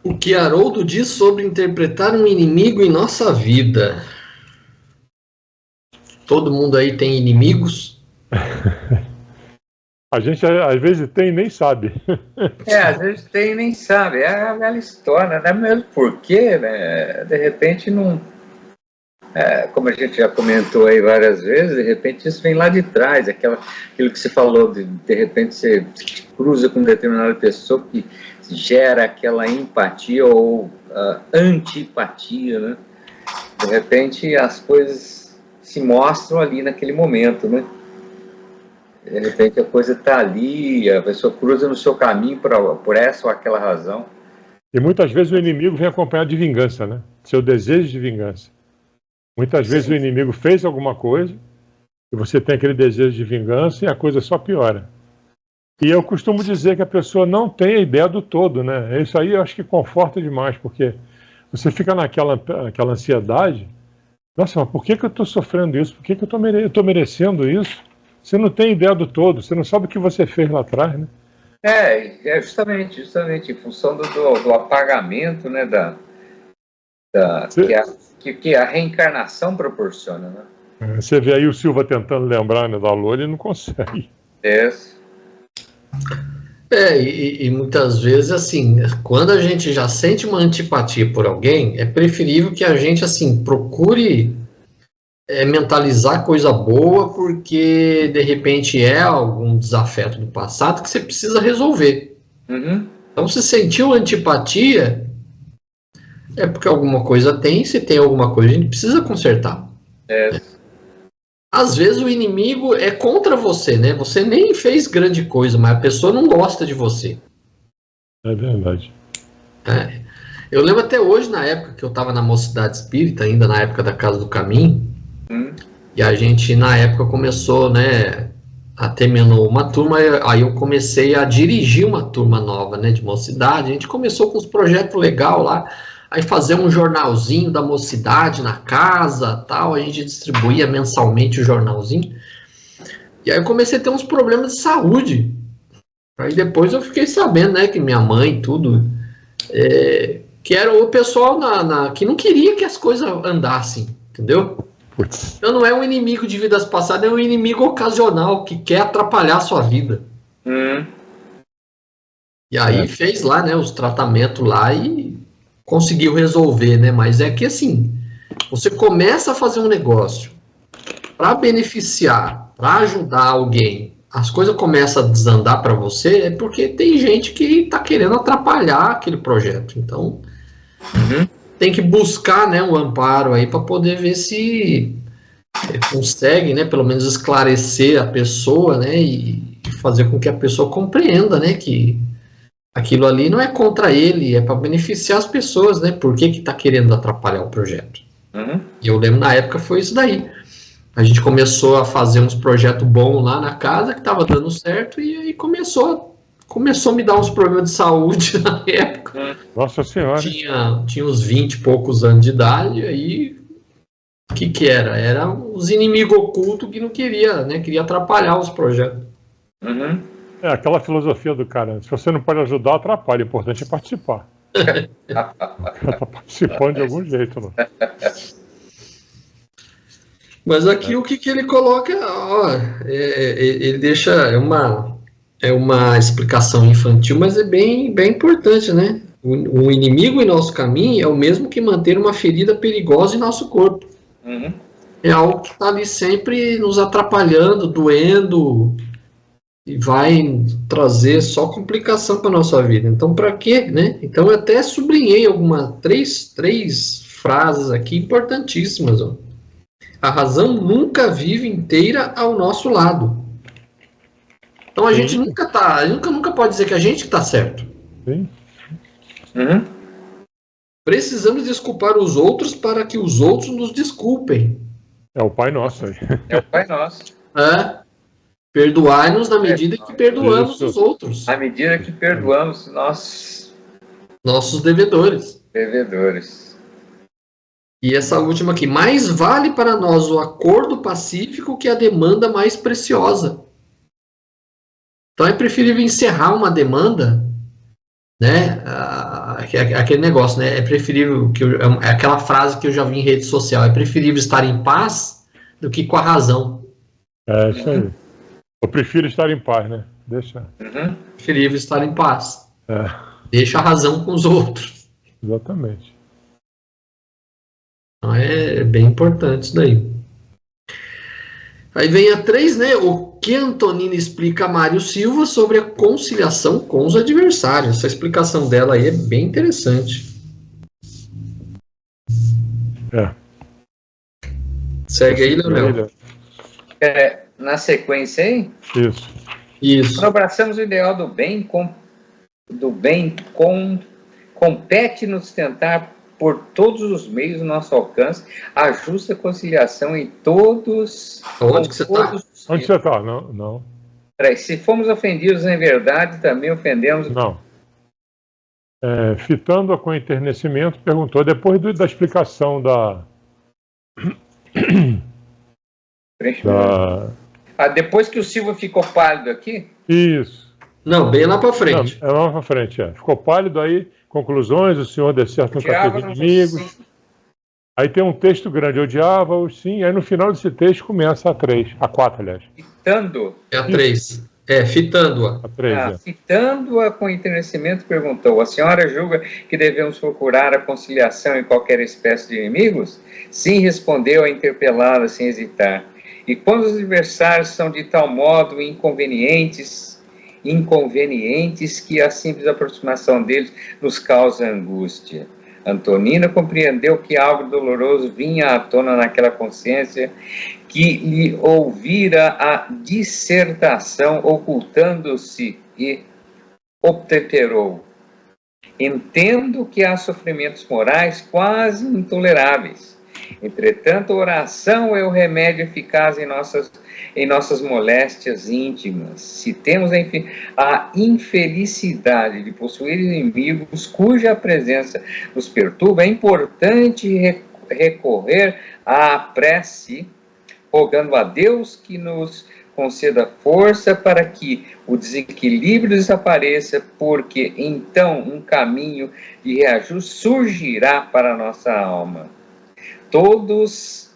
Speaker 1: O que Haroldo diz sobre interpretar um inimigo em nossa vida? Todo mundo aí tem inimigos?
Speaker 3: A gente às vezes tem e nem sabe.
Speaker 2: Às vezes tem e nem sabe. É a velha história, né? Mesmo porque, né? De repente não... como a gente já comentou aí várias vezes, de repente isso vem lá de trás, aquilo que você falou, de repente você cruza com determinada pessoa que gera aquela empatia ou antipatia, né? De repente as coisas se mostram ali naquele momento, né? De repente a coisa está ali, a pessoa cruza no seu caminho por essa ou aquela razão.
Speaker 3: E muitas vezes o inimigo vem acompanhado de vingança, né? Seu desejo de vingança. Muitas vezes o inimigo fez alguma coisa e você tem aquele desejo de vingança e a coisa só piora. E eu costumo dizer que a pessoa não tem a ideia do todo, né? Isso aí eu acho que conforta demais, porque você fica naquela ansiedade. Nossa, mas por que eu estou sofrendo isso? Por que eu estou merecendo isso? Você não tem ideia do todo, você não sabe o que você fez lá atrás, né?
Speaker 2: Justamente em função do apagamento, né, que a reencarnação proporciona, né?
Speaker 3: Você vê aí o Silva tentando lembrar, né, da Lua, ele não consegue.
Speaker 1: E muitas vezes, assim, quando a gente já sente uma antipatia por alguém, é preferível que a gente, assim, procure mentalizar coisa boa, porque, de repente, é algum desafeto do passado que você precisa resolver.
Speaker 2: Uhum.
Speaker 1: Então, se sentiu antipatia, é porque alguma coisa tem, se tem alguma coisa, a gente precisa consertar. Às vezes o inimigo é contra você, né? Você nem fez grande coisa, mas a pessoa não gosta de você.
Speaker 3: É verdade.
Speaker 1: Eu lembro até hoje, na época que eu estava na Mocidade Espírita, ainda na época da Casa do Caminho, e a gente, na época, começou, né, terminou uma turma, aí eu comecei a dirigir uma turma nova, né, de mocidade. A gente começou com uns projetos legais lá, aí fazer um jornalzinho da mocidade na casa, tal, a gente distribuía mensalmente o jornalzinho, e aí eu comecei a ter uns problemas de saúde. Aí depois eu fiquei sabendo, né, que minha mãe, tudo, que era o pessoal que não queria que as coisas andassem, entendeu?
Speaker 3: Putz.
Speaker 1: Então não é um inimigo de vidas passadas, é um inimigo ocasional que quer atrapalhar a sua vida. E aí fez lá, né, os tratamentos lá e conseguiu resolver, né? Mas é que assim, você começa a fazer um negócio para beneficiar, para ajudar alguém, as coisas começam a desandar para você, é porque tem gente que está querendo atrapalhar aquele projeto. Então, tem que buscar, né, um amparo aí para poder ver se consegue, né, pelo menos esclarecer a pessoa, né, e fazer com que a pessoa compreenda, né, que aquilo ali não é contra ele, é para beneficiar as pessoas, né, por que está querendo atrapalhar o projeto. E eu lembro na época foi isso daí. A gente começou a fazer uns projetos bons lá na casa, que estava dando certo, e aí começou a me dar uns problemas de saúde na época.
Speaker 3: Nossa Senhora.
Speaker 1: Tinha uns 20 e poucos anos de idade, aí o que era? Era os inimigos ocultos que não queria, né? Queria atrapalhar os projetos.
Speaker 3: É aquela filosofia do cara, se você não pode ajudar, atrapalha, o importante é participar. O cara tá participando de algum jeito, né?
Speaker 1: Mas aqui o que ele coloca, ele deixa, é uma explicação infantil, mas é bem importante, né? O inimigo em nosso caminho é o mesmo que manter uma ferida perigosa em nosso corpo. É algo que está ali sempre nos atrapalhando, doendo, e vai trazer só complicação para nossa vida. Então, para quê, né? Então, eu até sublinhei três frases aqui importantíssimas, ó. A razão nunca vive inteira ao nosso lado. Então a gente nunca pode dizer que a gente está certo.
Speaker 3: Sim.
Speaker 1: Precisamos desculpar os outros para que os outros nos desculpem.
Speaker 3: É o Pai Nosso aí.
Speaker 2: É o Pai Nosso.
Speaker 1: Perdoai-nos na medida que perdoamos os outros.
Speaker 2: À medida que perdoamos
Speaker 1: nossos devedores. E essa última aqui, mais vale para nós o acordo pacífico que a demanda mais preciosa. Então é preferível encerrar uma demanda, né? Aquele negócio, né? É preferível é aquela frase que eu já vi em rede social, é preferível estar em paz do que com a razão.
Speaker 3: É isso aí. Eu prefiro estar em paz, né? Deixa.
Speaker 1: Preferível estar em paz. Deixa a razão com os outros.
Speaker 3: Exatamente.
Speaker 1: Então é bem importante isso daí. Aí vem a 3, né? O que Antonina explica a Mário Silva sobre a conciliação com os adversários. Essa explicação dela aí é bem interessante. Segue aí, Leonel.
Speaker 2: Na sequência aí?
Speaker 1: Isso.
Speaker 2: Quando abraçamos o ideal do bem, compete-nos tentar por todos os meios do nosso alcance a justa conciliação em todos...
Speaker 1: Onde que você está?
Speaker 3: Onde você está? Não.
Speaker 2: Peraí, se fomos ofendidos em verdade, também ofendemos...
Speaker 3: Não. Fitando-a com enternecimento, perguntou, depois da explicação
Speaker 2: depois que o Silva ficou pálido aqui?
Speaker 3: Isso.
Speaker 1: Não, bem lá para frente.
Speaker 3: Não, é lá para frente, Ficou pálido aí, conclusões, o senhor decerto nunca teve inimigos. Aí tem um texto grande, odiava-os, sim. Aí no final desse texto começa a 4, aliás.
Speaker 2: Fitando?
Speaker 1: É a 3. Fitando-a.
Speaker 3: A 3,
Speaker 2: Fitando-a com enternecimento, perguntou, a senhora julga que devemos procurar a conciliação em qualquer espécie de inimigos? Sim, respondeu a interpelada sem hesitar. E quando os adversários são de tal modo inconvenientes que a simples aproximação deles nos causa angústia. Antonina compreendeu que algo doloroso vinha à tona naquela consciência que lhe ouvira a dissertação ocultando-se e obtemperou. Entendo que há sofrimentos morais quase intoleráveis. Entretanto, a oração é o remédio eficaz em nossas moléstias íntimas. Se temos a infelicidade de possuir inimigos cuja presença nos perturba, é importante recorrer à prece, rogando a Deus que nos conceda força para que o desequilíbrio desapareça, porque então um caminho de reajuste surgirá para a nossa alma. Todos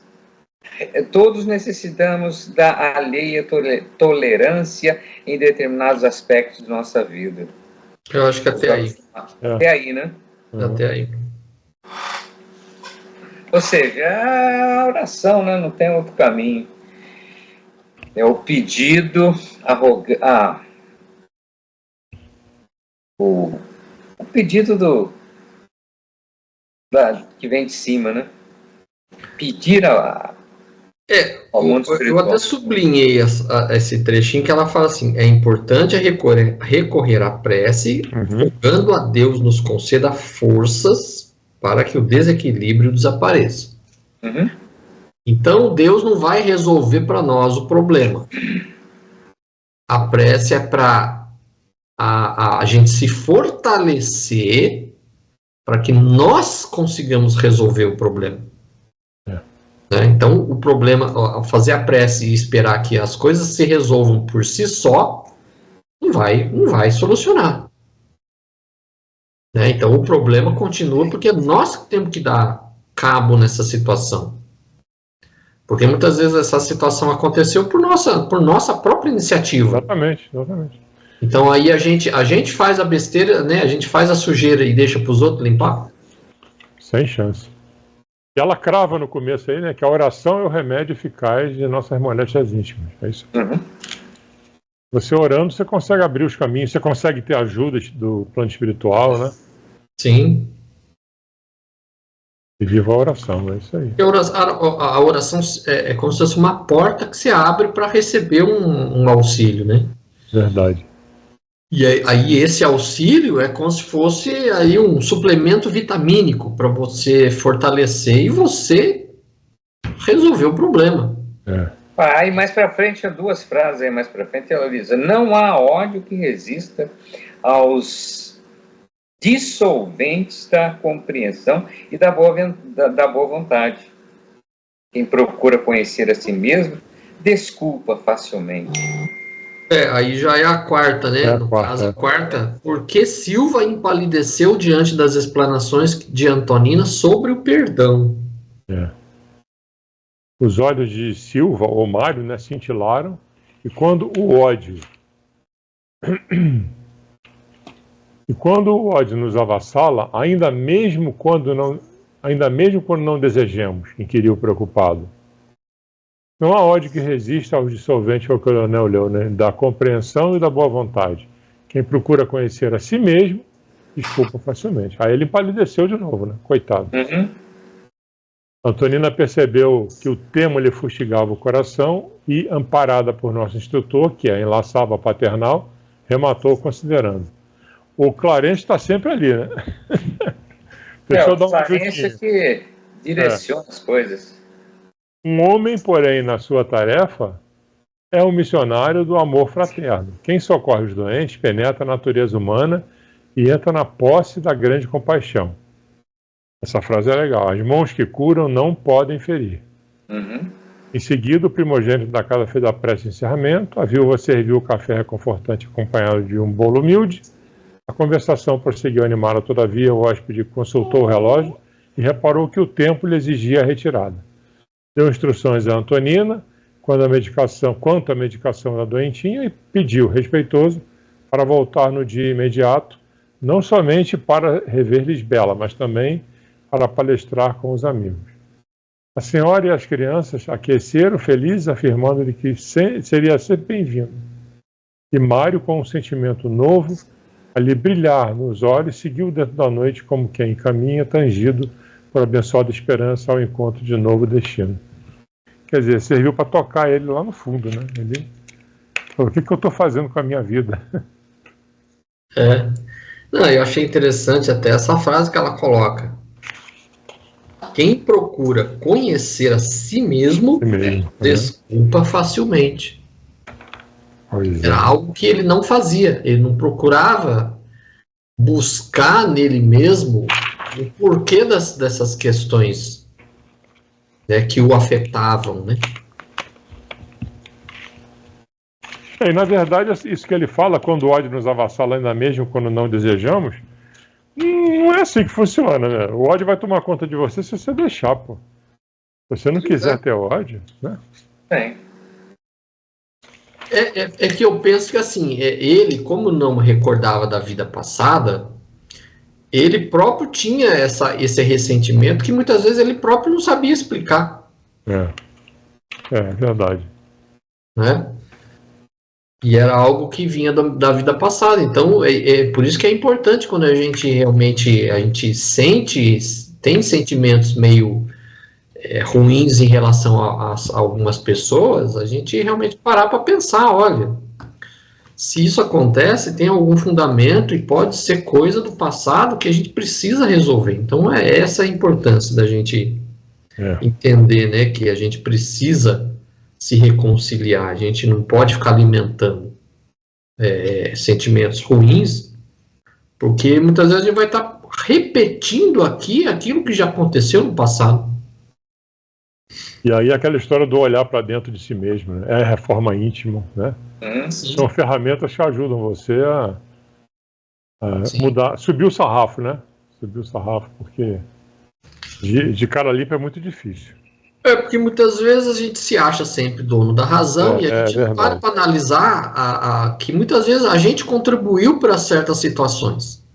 Speaker 2: necessitamos da alheia tolerância em determinados aspectos de nossa vida.
Speaker 1: Eu acho que até aí.
Speaker 2: Até aí, né?
Speaker 1: Até aí.
Speaker 2: Ou seja, a oração, né, não tem outro caminho. É o pedido, o pedido que vem de cima, né? Pedir ao mundo espiritual.
Speaker 1: Eu até sublinhei esse trechinho que ela fala assim, é importante recorrer à prece, rogando a Deus nos conceda forças para que o desequilíbrio desapareça. Então, Deus não vai resolver para nós o problema. A prece é para a gente se fortalecer para que nós consigamos resolver o problema. Então, o problema, fazer a prece e esperar que as coisas se resolvam por si só, não vai solucionar. Então, o problema continua porque nós temos que dar cabo nessa situação. Porque muitas vezes essa situação aconteceu por nossa própria iniciativa.
Speaker 3: Exatamente.
Speaker 1: Então, aí a gente faz a besteira, né? A gente faz a sujeira e deixa para os outros limpar?
Speaker 3: Sem chance. E ela crava no começo aí, né, que a oração é o remédio eficaz de nossas moléstias íntimas. É isso. Você orando, você consegue abrir os caminhos, você consegue ter ajuda do plano espiritual, né?
Speaker 1: Sim.
Speaker 3: E viva a oração, é isso aí.
Speaker 1: A oração é como se fosse uma porta que você abre para receber um auxílio, né?
Speaker 3: Verdade.
Speaker 1: E aí esse auxílio é como se fosse aí um suplemento vitamínico para você fortalecer e você resolver o problema.
Speaker 2: Aí mais para frente, duas frases aí mais para frente, ela diz, não há ódio que resista aos dissolventes da compreensão e da boa vontade. Quem procura conhecer a si mesmo, desculpa facilmente.
Speaker 1: Aí já é a quarta, né? No caso, a quarta. Por que Silva empalideceu diante das explanações de Antonina sobre o perdão?
Speaker 3: Os olhos de Silva, ou Mário, né, cintilaram, e quando o ódio nos avassala, ainda mesmo quando não desejemos, inquiriu preocupado. Não há ódio que resista aos dissolventes, ao que o Leonel leu, né? Da compreensão e da boa vontade. Quem procura conhecer a si mesmo, desculpa facilmente. Aí ele empalideceu de novo, né? Coitado. Antonina percebeu que o tema lhe fustigava o coração e, amparada por nosso instrutor, que a enlaçava paternal, rematou considerando. O Clarence está sempre ali, né? Deixa eu dar uma
Speaker 2: Clarence é que direciona as coisas.
Speaker 3: Um homem, porém, na sua tarefa, é um missionário do amor fraterno. Quem socorre os doentes penetra a natureza humana e entra na posse da grande compaixão. Essa frase é legal. As mãos que curam não podem ferir.
Speaker 2: Uhum.
Speaker 3: Em seguida, o primogênito da casa fez a prece de encerramento. A viúva serviu o café reconfortante acompanhado de um bolo humilde. A conversação prosseguiu animada, todavia o hóspede consultou o relógio e reparou que o tempo lhe exigia a retirada. Deu instruções a Antonina quanto à medicação da doentinha e pediu, respeitoso, para voltar no dia imediato, não somente para rever Lisbela, mas também para palestrar com os amigos. A senhora e as crianças aqueceram felizes, afirmando-lhe que seria sempre bem-vindo. E Mário, com um sentimento novo, a lhe brilhar nos olhos, seguiu dentro da noite como quem caminha, tangido por abençoada esperança ao encontro de novo destino. Quer dizer, serviu para tocar ele lá no fundo, né? Ele falou, o que eu estou fazendo com a minha vida?
Speaker 1: Não, eu achei interessante até essa frase que ela coloca. Quem procura conhecer a si mesmo, desculpa facilmente. Era algo que ele não fazia. Ele não procurava buscar nele mesmo o porquê dessas questões, né, que o afetavam, né?
Speaker 3: E, na verdade, isso que ele fala, quando o ódio nos avassala, ainda mesmo quando não desejamos, não é assim que funciona, né? O ódio vai tomar conta de você se você deixar, pô. Se você não quiser ter ódio, né?
Speaker 1: É que eu penso que, assim, ele, como não recordava da vida passada, ele próprio tinha esse ressentimento que muitas vezes ele próprio não sabia explicar.
Speaker 3: É verdade.
Speaker 1: Né? E era algo que vinha da vida passada. Então, por isso que é importante quando a gente realmente tem sentimentos meio ruins em relação a algumas pessoas, a gente realmente parar para pensar, olha, se isso acontece, tem algum fundamento e pode ser coisa do passado que a gente precisa resolver. Então, é essa a importância da gente entender, né, que a gente precisa se reconciliar, a gente não pode ficar alimentando sentimentos ruins, porque muitas vezes a gente vai estar repetindo aqui aquilo que já aconteceu no passado.
Speaker 3: E aí aquela história do olhar para dentro de si mesmo, né? É a reforma íntima, né? São ferramentas que ajudam você a mudar, subir o sarrafo, né? Subir o sarrafo, porque de cara limpa é muito difícil.
Speaker 1: Porque muitas vezes a gente se acha sempre dono da razão e a gente não para analisar que muitas vezes a gente contribuiu para certas situações.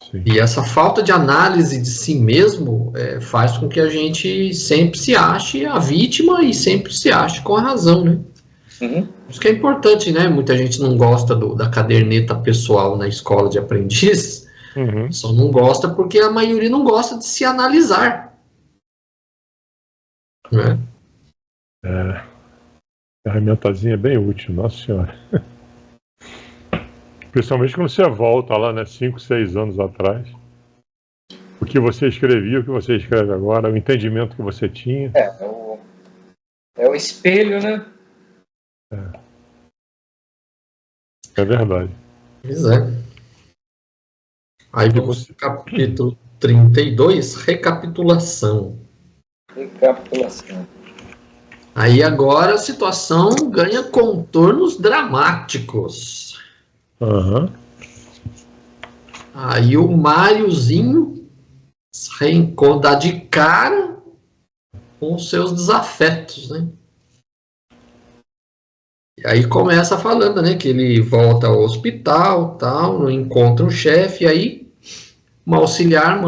Speaker 3: Sim.
Speaker 1: E essa falta de análise de si mesmo faz com que a gente sempre se ache a vítima e sempre se ache com a razão, né? Isso que é importante, né? Muita gente não gosta da caderneta pessoal na escola de aprendiz, só não gosta porque a maioria não gosta de se analisar. Né?
Speaker 3: Ferramentazinha bem útil, nossa senhora. Principalmente quando você volta lá, né, 5, 6 anos atrás. O que você escrevia, o que você escreve agora, o entendimento que você tinha.
Speaker 2: É o espelho, né?
Speaker 3: É verdade.
Speaker 1: Pois é. Aí vamos no capítulo 32, recapitulação. Aí agora a situação ganha contornos dramáticos. Aí o Máriozinho reencontra de cara com os seus desafetos, né? E aí começa falando, né, que ele volta ao hospital, tal, não encontra o chefe, aí uma auxiliar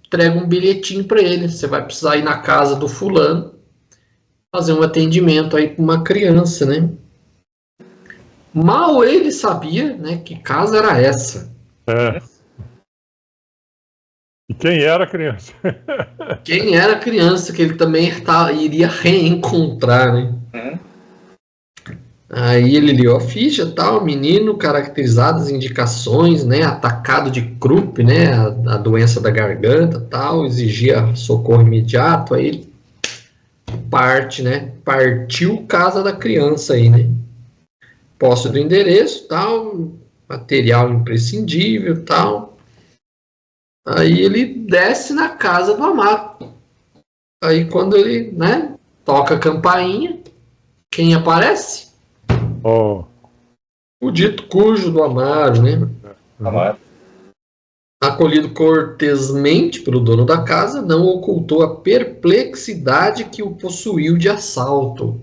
Speaker 1: entrega um bilhetinho para ele. Você vai precisar ir na casa do fulano fazer um atendimento aí para uma criança, né? Mal ele sabia, né, que casa era essa.
Speaker 3: E quem era a criança?
Speaker 1: Quem era a criança que ele também iria reencontrar, né? Aí ele leu a ficha, tal, menino, caracterizadas indicações, né, atacado de croup, né, a doença da garganta, tal, exigia socorro imediato. Aí ele parte, né? Partiu casa da criança aí, né? Posse do endereço, tal, material imprescindível, tal. Aí ele desce na casa do Amaro. Aí quando ele, né, toca a campainha, quem aparece?
Speaker 3: Oh.
Speaker 1: O dito cujo do Amaro, né?
Speaker 2: Amaro.
Speaker 1: Acolhido cortesmente pelo dono da casa, não ocultou a perplexidade que o possuiu de assalto.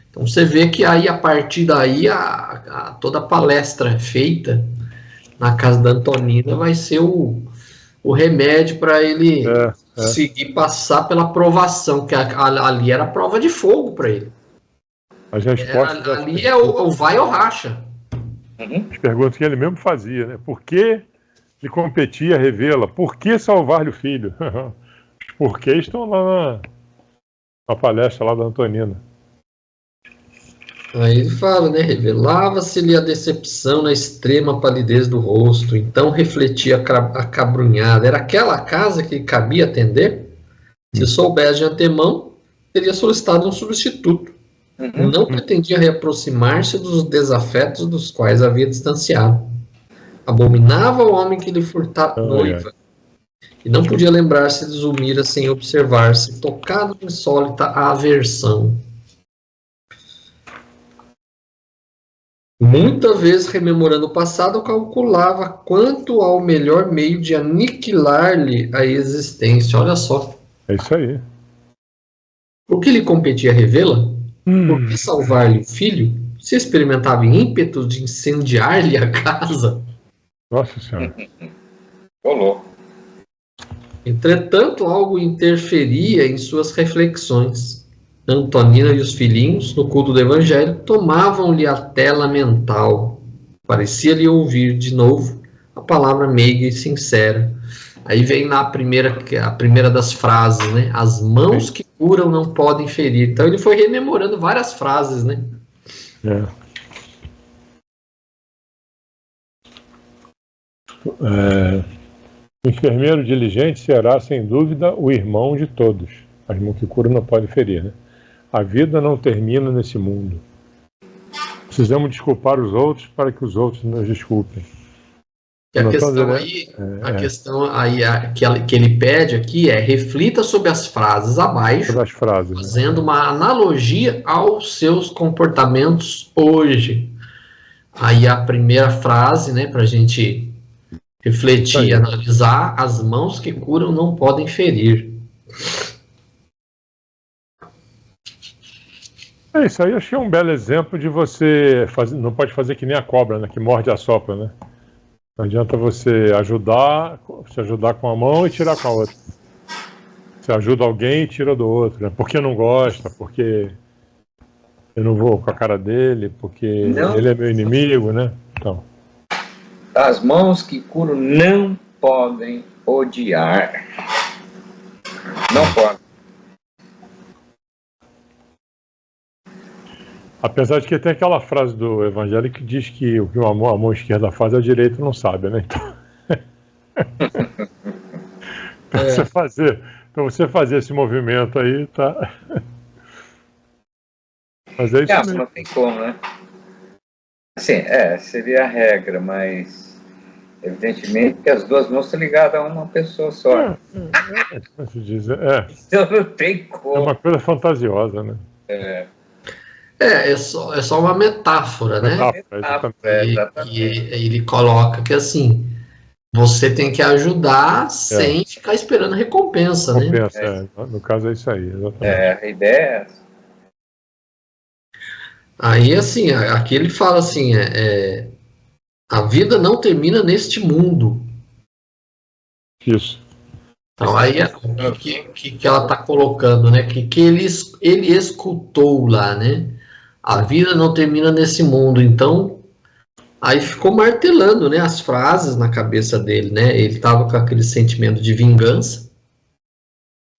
Speaker 1: Então você vê que aí, a partir daí, toda a palestra feita na casa da Antonina vai ser o remédio para ele conseguir passar pela provação, que ali era a prova de fogo para ele.
Speaker 3: As respostas
Speaker 1: ali é o vai ou racha.
Speaker 3: As perguntas que ele mesmo fazia, né? Por que ele competia, revela? Por que salvar-lhe o filho? Os porquês estão lá na palestra lá da Antonina.
Speaker 1: Aí ele fala, né? Revelava-se-lhe a decepção na extrema palidez do rosto, então refletia acabrunhada. Era aquela casa que cabia atender? Se soubesse de antemão, teria solicitado um substituto. Não pretendia reaproximar-se dos desafetos dos quais havia distanciado. Abominava o homem que lhe furtava noiva. E não podia lembrar-se de Zulmira sem observar-se, tocado de insólita aversão. Muita vez, rememorando o passado, calculava quanto ao melhor meio de aniquilar-lhe a existência. Olha só.
Speaker 3: É isso aí.
Speaker 1: O que lhe competia revê-la? Por que salvar-lhe o filho? Se experimentava ímpetos de incendiar-lhe a casa?
Speaker 3: Nossa Senhora.
Speaker 2: Rolou.
Speaker 1: Entretanto, algo interferia em suas reflexões. Antonina e os filhinhos, no culto do Evangelho, tomavam-lhe a tela mental. Parecia-lhe ouvir de novo a palavra meiga e sincera. Aí vem a primeira das frases, né? As mãos que curam não podem ferir. Então ele foi rememorando várias frases, né?
Speaker 3: O enfermeiro diligente será, sem dúvida, o irmão de todos. As mãos que curam não podem ferir, né? A vida não termina nesse mundo. Precisamos desculpar os outros para que os outros nos desculpem.
Speaker 1: E a questão aí, que ele pede aqui é: reflita sobre as frases abaixo, fazendo uma analogia aos seus comportamentos hoje. Aí a primeira frase, né, para a gente refletir e analisar: as mãos que curam não podem ferir.
Speaker 3: Isso aí eu achei um belo exemplo de você fazer, não pode fazer que nem a cobra, né, que morde e assopra, né? Não adianta você se ajudar com a mão e tirar com a outra. Você ajuda alguém e tira do outro, né? Porque não gosta, porque eu não vou com a cara dele, porque ele é meu inimigo, né? Então.
Speaker 2: As mãos que curam não podem odiar. Não podem.
Speaker 3: Apesar de que tem aquela frase do Evangelho que diz que o que a mão esquerda faz, a direita não sabe, né? Então você fazer esse movimento aí, tá? Mas é isso mesmo.
Speaker 2: Não tem como, né? Assim, seria a regra, mas evidentemente que as duas mãos estão ligadas a uma pessoa só. Então não tem como.
Speaker 3: É uma coisa fantasiosa, né?
Speaker 1: É só uma metáfora, né? E ele coloca que assim, você tem que ajudar sem ficar esperando recompensa, né?
Speaker 3: No caso é isso aí, exatamente.
Speaker 2: A ideia é essa.
Speaker 1: Aí assim, aqui ele fala assim, a vida não termina neste mundo.
Speaker 3: Isso.
Speaker 1: Então aí o que ela está colocando, né? Que ele escutou lá, né? A vida não termina nesse mundo. Então, aí ficou martelando, né, as frases na cabeça dele, né? Ele estava com aquele sentimento de vingança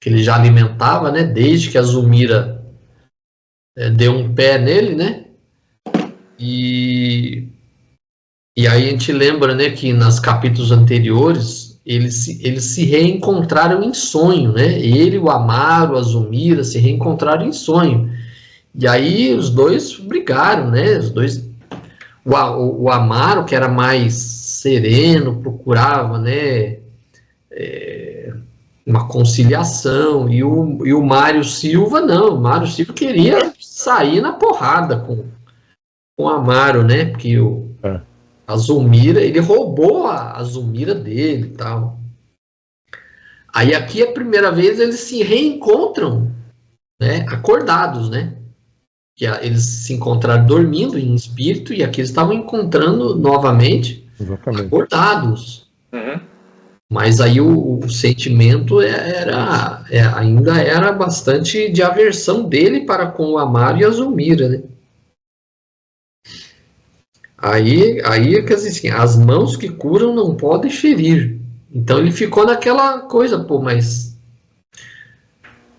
Speaker 1: que ele já alimentava, né? Desde que a Zulmira deu um pé nele, né? E aí a gente lembra, né, que nos capítulos anteriores eles se reencontraram em sonho, né? Ele, o Amaro, a Zulmira se reencontraram em sonho. E aí os dois brigaram, né? Os dois, o Amaro, que era mais sereno, procurava, né, uma conciliação, e o Mário Silva não. O Mário Silva queria sair na porrada com o Amaro, né? Porque a Zulmira, ele roubou a Zulmira dele e tal. Aí aqui a primeira vez eles se reencontram, né, acordados, né? Que eles se encontraram dormindo em espírito, e aqui eles estavam encontrando novamente. Exatamente. Acordados. Uhum. Mas aí o sentimento ainda era bastante de aversão dele para com o Amaro e a Zulmira, né? Aí quer dizer assim, as mãos que curam não podem ferir. Então ele ficou naquela coisa, pô, mas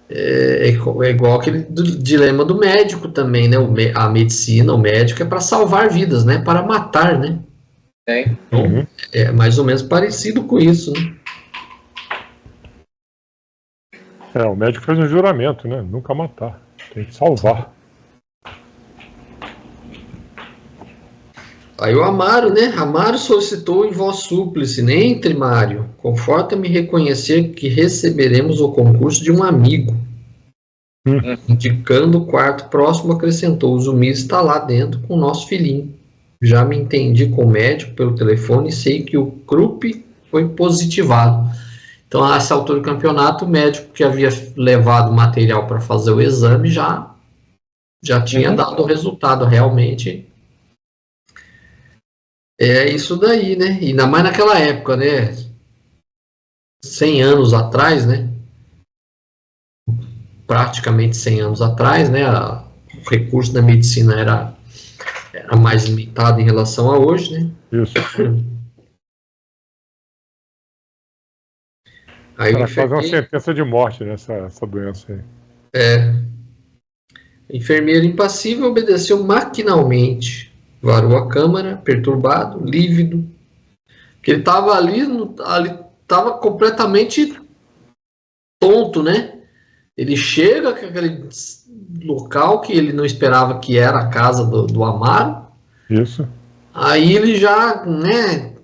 Speaker 1: é igual aquele dilema do médico também, né? A medicina, o médico é para salvar vidas, né? Para matar, né? Então, é mais ou menos parecido com isso, né?
Speaker 3: O médico fez um juramento, né? Nunca matar, tem que salvar.
Speaker 1: Aí o Amaro, né? Amaro solicitou em voz súplice, né? Entre, Mário, conforta-me reconhecer que receberemos o concurso de um amigo. Indicando o quarto próximo, acrescentou: o Zumir está lá dentro com o nosso filhinho. Já me entendi com o médico pelo telefone e sei que o Krupp foi positivado. Então, a essa altura do campeonato, o médico que havia levado o material para fazer o exame já tinha dado o resultado, realmente. É isso daí, né? E ainda mais naquela época, né? 100 anos atrás, né? Praticamente 100 anos atrás, né? O recurso da medicina era mais limitado em relação a hoje, né?
Speaker 3: Isso. Aí para fazer uma sentença de morte nessa doença aí.
Speaker 1: O enfermeiro impassível obedeceu maquinalmente. Varou a câmara, perturbado, lívido. Porque ele estava ali estava completamente tonto, né? Ele chega àquele local que ele não esperava que era a casa do Amaro.
Speaker 3: Isso.
Speaker 1: Aí ele já, né,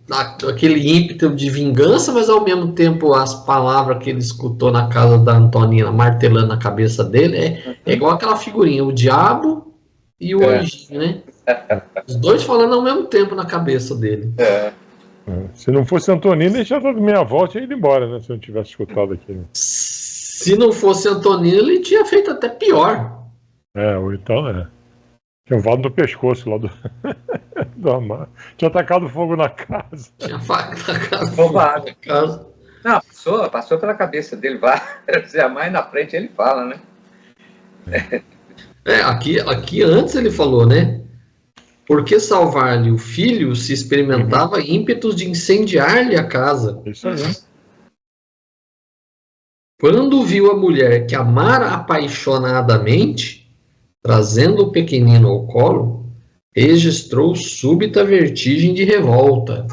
Speaker 1: aquele ímpeto de vingança, mas ao mesmo tempo as palavras que ele escutou na casa da Antonina martelando na cabeça dele é igual aquela figurinha, o diabo e o anjinho, né? Os dois falando ao mesmo tempo na cabeça dele.
Speaker 3: Se não fosse Antonina, ele já dado meia volta e ido embora, né? Se eu não tivesse escutado aquilo.
Speaker 1: Se não fosse Antonina, ele tinha feito até pior.
Speaker 3: Ou então, tinha voado no pescoço lá do Amaro. Tinha atacado fogo na casa.
Speaker 1: Tinha atacado fogo na casa.
Speaker 2: Não, passou pela cabeça dele, mais na frente ele fala, né?
Speaker 1: Aqui antes ele falou, né? Porque salvar-lhe o filho se experimentava ímpetos de incendiar-lhe a casa.
Speaker 3: Isso aí.
Speaker 1: Quando viu a mulher que amara apaixonadamente, trazendo o pequenino ao colo, registrou súbita vertigem de revolta.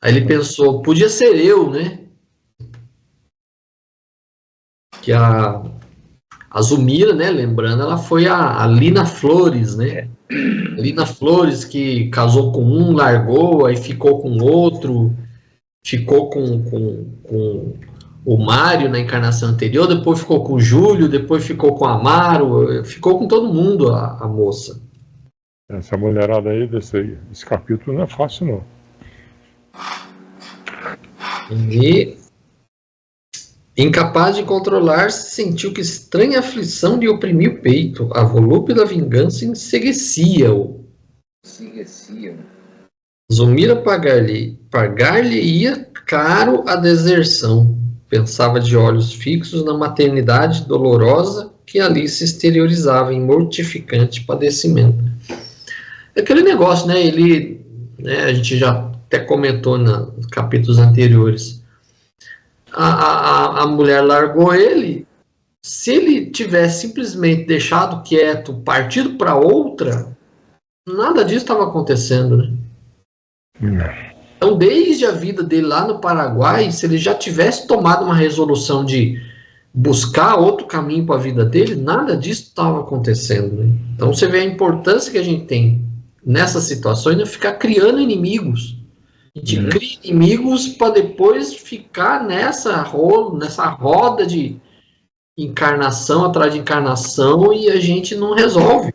Speaker 1: Aí ele pensou, podia ser eu, né? Que a Zulmira, né, lembrando, ela foi a Lina Flores, né? Lina Flores, que casou com um, largou, aí ficou com outro, ficou com o Mário na encarnação anterior, depois ficou com o Júlio, depois ficou com o Amaro, ficou com todo mundo a moça.
Speaker 3: Essa mulherada aí desse capítulo não é fácil, não.
Speaker 1: E, incapaz de controlar-se, sentiu que estranha aflição lhe oprimia o peito. A volúpia da vingança enseguecia-o. Zulmira pagar-lhe-ia caro a deserção. Pensava de olhos fixos na maternidade dolorosa que ali se exteriorizava em mortificante padecimento. Aquele negócio, né? A gente já até comentou nos capítulos anteriores. A mulher largou ele. Se ele tivesse simplesmente deixado quieto, partido para outra, nada disso estava acontecendo, né? Então, desde a vida dele lá no Paraguai, se ele já tivesse tomado uma resolução de buscar outro caminho para a vida dele, nada disso estava acontecendo. Né? Então, você vê a importância que a gente tem nessas situações de ficar criando inimigos. A gente cria inimigos para depois ficar nessa roda de encarnação atrás de encarnação e a gente não resolve.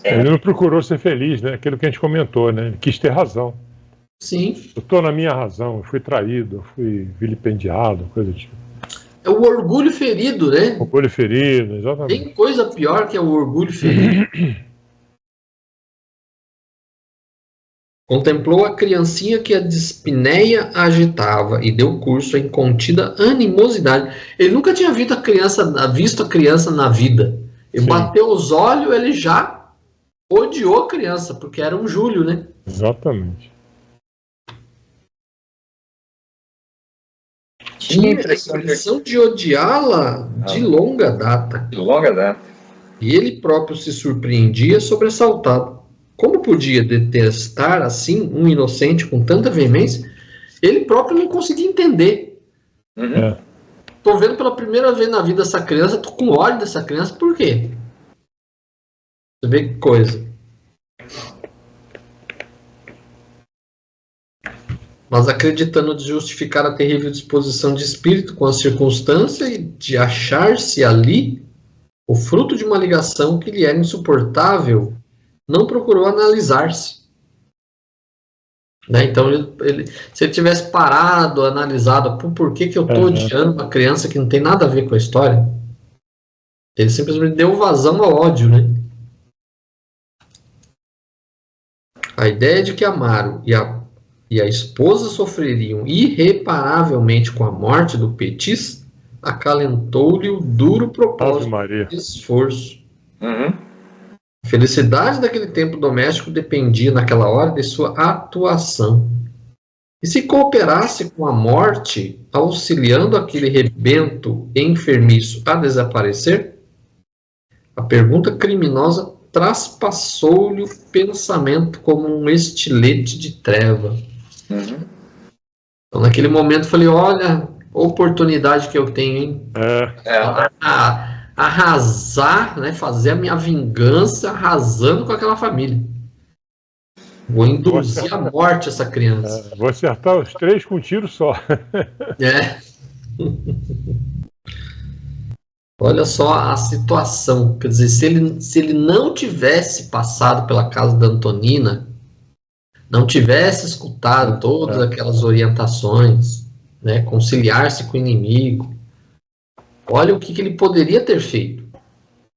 Speaker 3: Ele não procurou ser feliz, né? Aquilo que a gente comentou, né? Ele quis ter razão.
Speaker 1: Sim.
Speaker 3: Eu estou na minha razão, eu fui traído, eu fui vilipendiado, coisa do tipo.
Speaker 1: É o orgulho ferido, né?
Speaker 3: Orgulho ferido, exatamente.
Speaker 1: Tem coisa pior que é o orgulho ferido. Contemplou a criancinha que a dispneia agitava e deu curso à incontida animosidade. Ele nunca tinha visto a criança na vida. Ele bateu os olhos, ele já odiou a criança, porque era um Júlio, né?
Speaker 3: Exatamente.
Speaker 1: Tinha a impressão de odiá-la de longa data.
Speaker 2: De longa data.
Speaker 1: E ele próprio se surpreendia sobressaltado. Como podia detestar assim um inocente com tanta veemência? Ele próprio não conseguia entender. Tô vendo pela primeira vez na vida essa criança, tô com ódio dessa criança, por quê? Você vê que coisa. Mas acreditando de justificar a terrível disposição de espírito com a circunstância e de achar-se ali o fruto de uma ligação que lhe era insuportável, não procurou analisar-se. Né? Então, se ele tivesse parado, analisado por que eu estou odiando uma criança que não tem nada a ver com a história, ele simplesmente deu vazão ao ódio. Né? A ideia de que Amaro e a esposa sofreriam irreparavelmente com a morte do Petis acalentou-lhe o duro propósito de esforço. A felicidade daquele tempo doméstico dependia, naquela hora, de sua atuação. E se cooperasse com a morte, auxiliando aquele rebento enfermiço a desaparecer, a pergunta criminosa traspassou-lhe o pensamento como um estilete de treva. Então, naquele momento, eu falei, olha, a oportunidade que eu tenho, hein? Arrasar, né, fazer a minha vingança arrasando com aquela família. Vou induzir à morte essa criança.
Speaker 3: Vou acertar os 3 com um tiro só.
Speaker 1: Olha só a situação. Quer dizer, se ele não tivesse passado pela casa da Antonina, não tivesse escutado todas aquelas orientações, né, conciliar-se com o inimigo, olha o que ele poderia ter feito.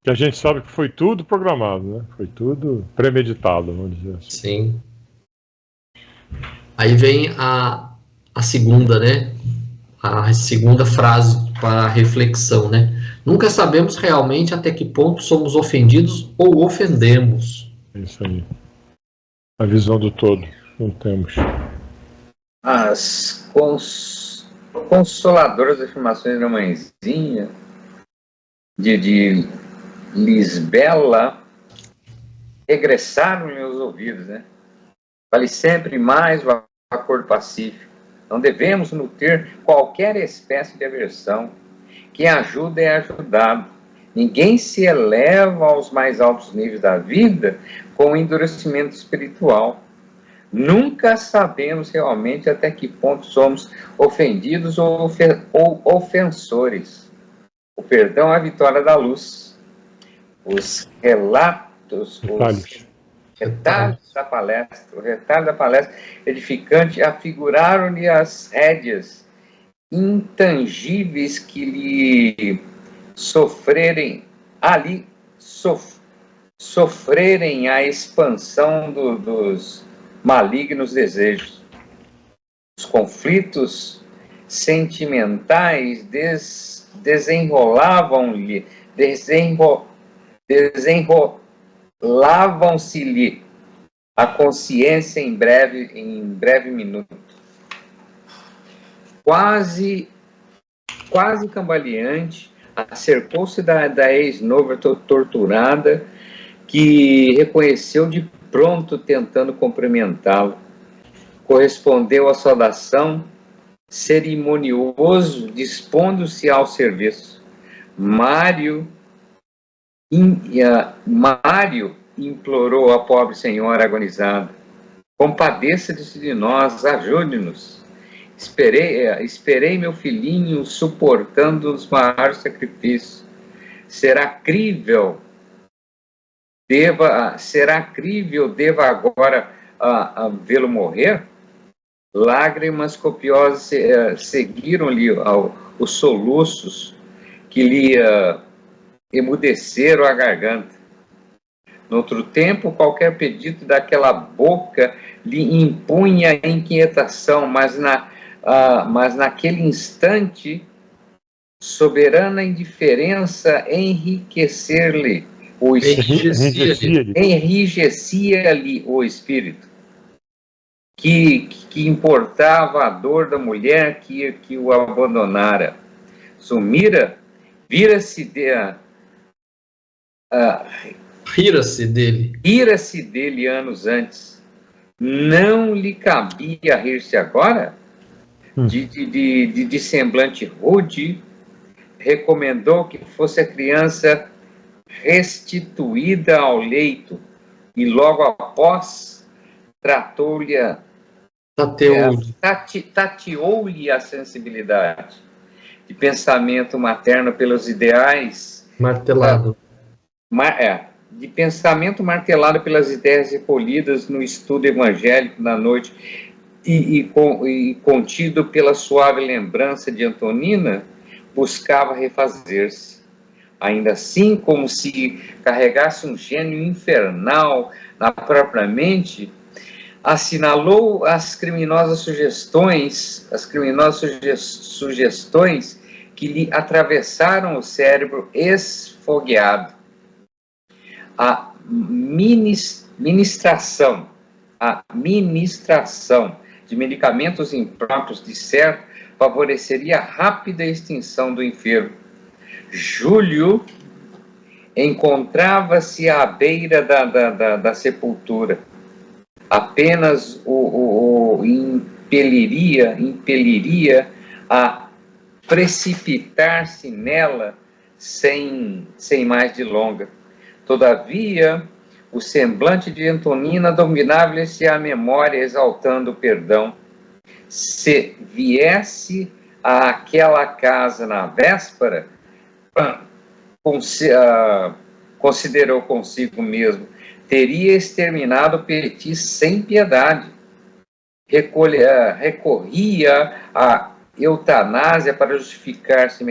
Speaker 3: Que a gente sabe que foi tudo programado, né? Foi tudo premeditado, vamos dizer assim.
Speaker 1: Sim. Aí vem a segunda, né? A segunda frase para a reflexão, né? Nunca sabemos realmente até que ponto somos ofendidos ou ofendemos.
Speaker 3: Isso aí. A visão do todo. Não temos.
Speaker 2: As consoladoras afirmações da mãezinha de Lisbela regressaram em meus ouvidos, né? Vale sempre mais o acordo pacífico. Não devemos nutrir qualquer espécie de aversão. Quem ajuda é ajudado. Ninguém se eleva aos mais altos níveis da vida com endurecimento espiritual. Nunca sabemos realmente até que ponto somos ofendidos ou ofensores. O perdão é a vitória da luz. Os relatos, os retalhos da palestra, o retalho da palestra edificante afiguraram-lhe as rédeas intangíveis que lhe sofrerem a expansão dos malignos desejos. Os conflitos sentimentais desenrolavam-se-lhe a consciência em breve minuto. Quase cambaleante, acercou-se da ex-noiva torturada, que reconheceu de pronto tentando cumprimentá-lo. correspondeu à saudação, cerimonioso, dispondo-se ao serviço. Mário implorou à pobre senhora agonizada: compadeça-se de nós, ajude-nos. Esperei meu filhinho suportando os maiores sacrifícios. Será crível deva agora vê-lo morrer? Lágrimas copiosas seguiram-lhe os soluços que lhe emudeceram a garganta. Noutro tempo, qualquer pedido daquela boca lhe impunha inquietação, mas naquele instante, soberana indiferença enriquecer-lhe o espírito, enrijecia-lhe o espírito, que importava a dor da mulher que o abandonara. Sumira, vira-se dele anos antes. Não lhe cabia rir-se agora? De semblante rude, recomendou que fosse a criança restituída ao leito, e logo após tateou-lhe a sensibilidade de pensamento materno pelos ideais de pensamento martelado pelas ideias recolhidas no estudo evangélico na noite e contido pela suave lembrança de Antonina, buscava refazer-se. Ainda assim, como se carregasse um gênio infernal na própria mente, assinalou as criminosas sugestões que lhe atravessaram o cérebro esfogueado. A ministração de medicamentos impróprios, de certo, favoreceria a rápida extinção do enfermo. Júlio encontrava-se à beira da sepultura. Apenas o impeliria a precipitar-se nela sem mais delonga. Todavia, o semblante de Antonina dominava-lhe-se a memória, exaltando o perdão. Se viesse àquela casa na véspera, considerou consigo mesmo, teria exterminado o Petit sem piedade. Recorria à eutanásia para justificar-se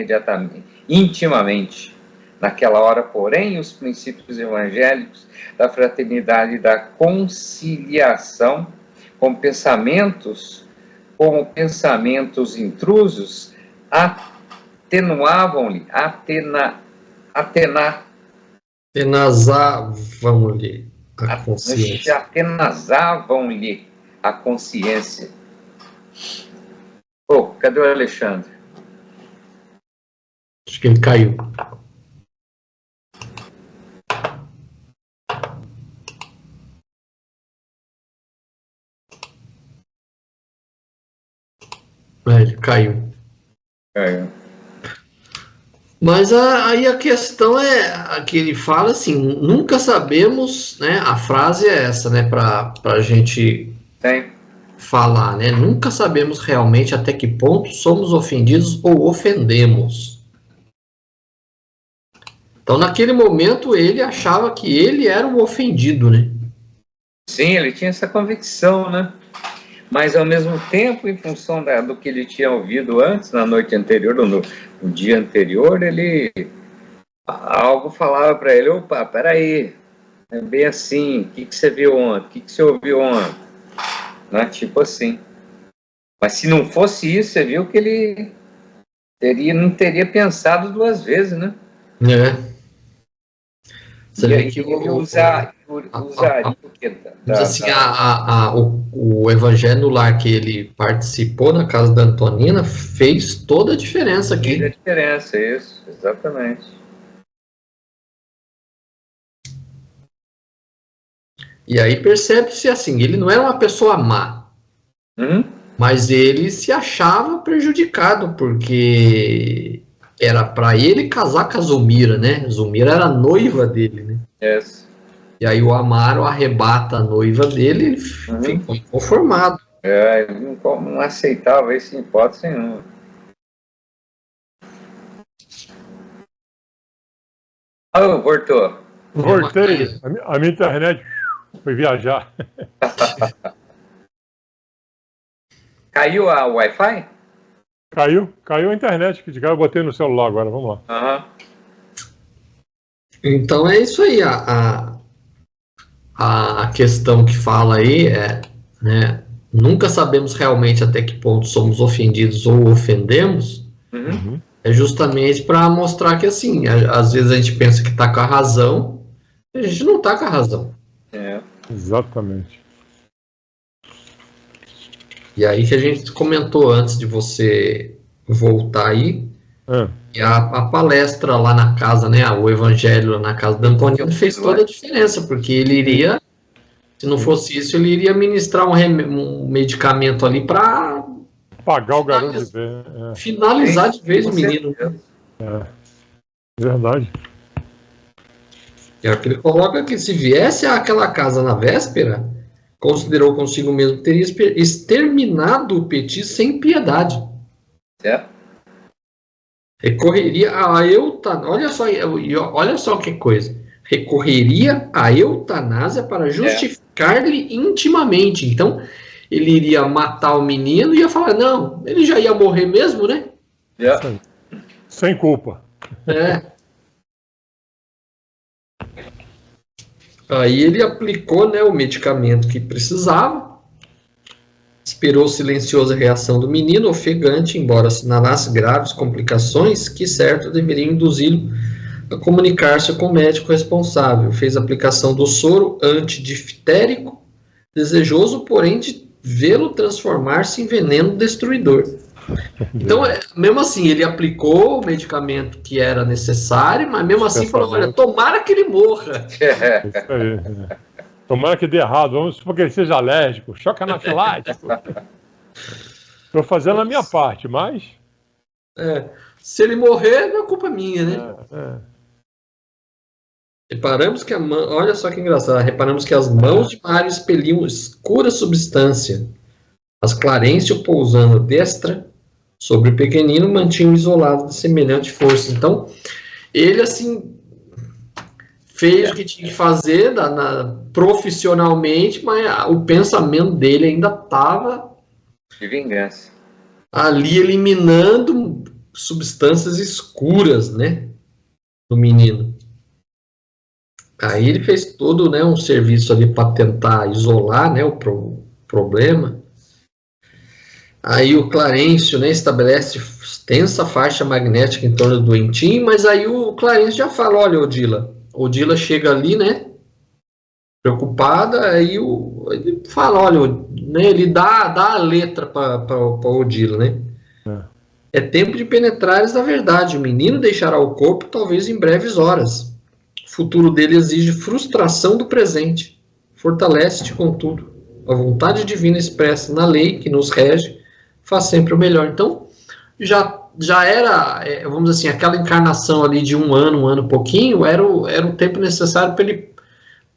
Speaker 2: intimamente. Naquela hora, porém, os princípios evangélicos da fraternidade e da conciliação, como pensamentos intrusos, atenazavam-lhe a consciência. Atenazavam-lhe a consciência. Cadê o Alexandre?
Speaker 1: Acho que ele caiu. Ele caiu. Mas aí a questão é que ele fala assim, nunca sabemos, né? A frase é essa, né? Para a gente falar, né? Nunca sabemos realmente até que ponto somos ofendidos ou ofendemos. Então, naquele momento, ele achava que ele era o ofendido, né?
Speaker 2: Sim, ele tinha essa convicção, né? Mas, ao mesmo tempo, em função do que ele tinha ouvido antes, na noite anterior, ou no dia anterior, algo falava para ele: opa, peraí, é bem assim, o que você viu ontem? O que você ouviu ontem? Né? Tipo assim. Mas se não fosse isso, você viu que ele não teria pensado duas vezes, né?
Speaker 1: Você vê que o evangelho no lar que ele participou na casa da Antonina fez toda a diferença aqui.
Speaker 2: Fez a diferença, isso, exatamente.
Speaker 1: E aí percebe-se assim, ele não era uma pessoa má. Mas ele se achava prejudicado, porque era para ele casar com a Zulmira, né? Zulmira era a noiva dele, né?
Speaker 2: Yes.
Speaker 1: E aí o Amaro arrebata a noiva dele e ele ficou inconformado.
Speaker 2: Ele não aceitava isso em hipótese nenhuma. Voltou.
Speaker 3: Voltei. A minha internet foi viajar.
Speaker 2: Caiu a Wi-Fi?
Speaker 3: Caiu a internet, que de cara eu botei no celular agora, vamos lá.
Speaker 1: Então é isso aí, a questão que fala aí é, né, nunca sabemos realmente até que ponto somos ofendidos ou ofendemos, é justamente para mostrar que assim, às vezes a gente pensa que está com a razão, e a gente não está com a razão.
Speaker 3: Exatamente.
Speaker 1: E aí que a gente comentou antes de você voltar aí, e a palestra lá na casa, né, o evangelho lá na casa do Antônio fez toda a diferença, porque ele iria, se não fosse isso, ele iria ministrar um medicamento ali para
Speaker 3: pagar o garoto de vez.
Speaker 1: Finalizar de vez o menino.
Speaker 3: Verdade.
Speaker 1: E é o que ele coloca que se viesse àquela casa na véspera, considerou consigo mesmo teria exterminado o Petit sem piedade. Recorreria à eutanásia. Olha só que coisa. Recorreria à eutanásia para justificar-lhe intimamente. Então, ele iria matar o menino e ia falar, não, ele já ia morrer mesmo, né?
Speaker 3: Sem culpa.
Speaker 1: Aí ele aplicou, né, o medicamento que precisava, esperou silenciosa a reação do menino, ofegante, embora assinalasse graves complicações que, certo, deveriam induzi-lo a comunicar-se com o médico responsável. Fez a aplicação do soro antidiftérico, desejoso, porém, de vê-lo transformar-se em veneno destruidor. Então, mesmo assim, ele aplicou o medicamento que era necessário, mas mesmo assim falou, olha, tomara que ele morra.
Speaker 3: Isso aí. Tomara que dê errado, vamos supor que ele seja alérgico, choque anafilático. Estou fazendo a minha parte, mas...
Speaker 1: se ele morrer, não é culpa minha, né? Reparamos que olha só que engraçado, reparamos que as mãos de Mário expeliam escura substância. As Clarencio, pousando destra sobre o pequenino, mantinham isolado de semelhante força. Então, ele, assim, fez o que tinha que fazer profissionalmente, mas o pensamento dele ainda estava
Speaker 2: de vingança,
Speaker 1: ali eliminando substâncias escuras, né, do menino. Aí ele fez todo, né, um serviço ali para tentar isolar, né, o problema. Aí o Clarencio, né, estabelece extensa faixa magnética em torno do doentinho, mas aí o Clarencio já fala, olha, Odila chega ali, né, preocupada, aí ele fala, olha, né, ele dá a letra para Odila, né. É tempo de penetrares da verdade, o menino deixará o corpo talvez em breves horas. O futuro dele exige frustração do presente. Fortalece-te, contudo. A vontade divina expressa na lei que nos rege faz sempre o melhor. Então, já era, vamos dizer assim, aquela encarnação ali de um ano e pouquinho, era o tempo necessário para ele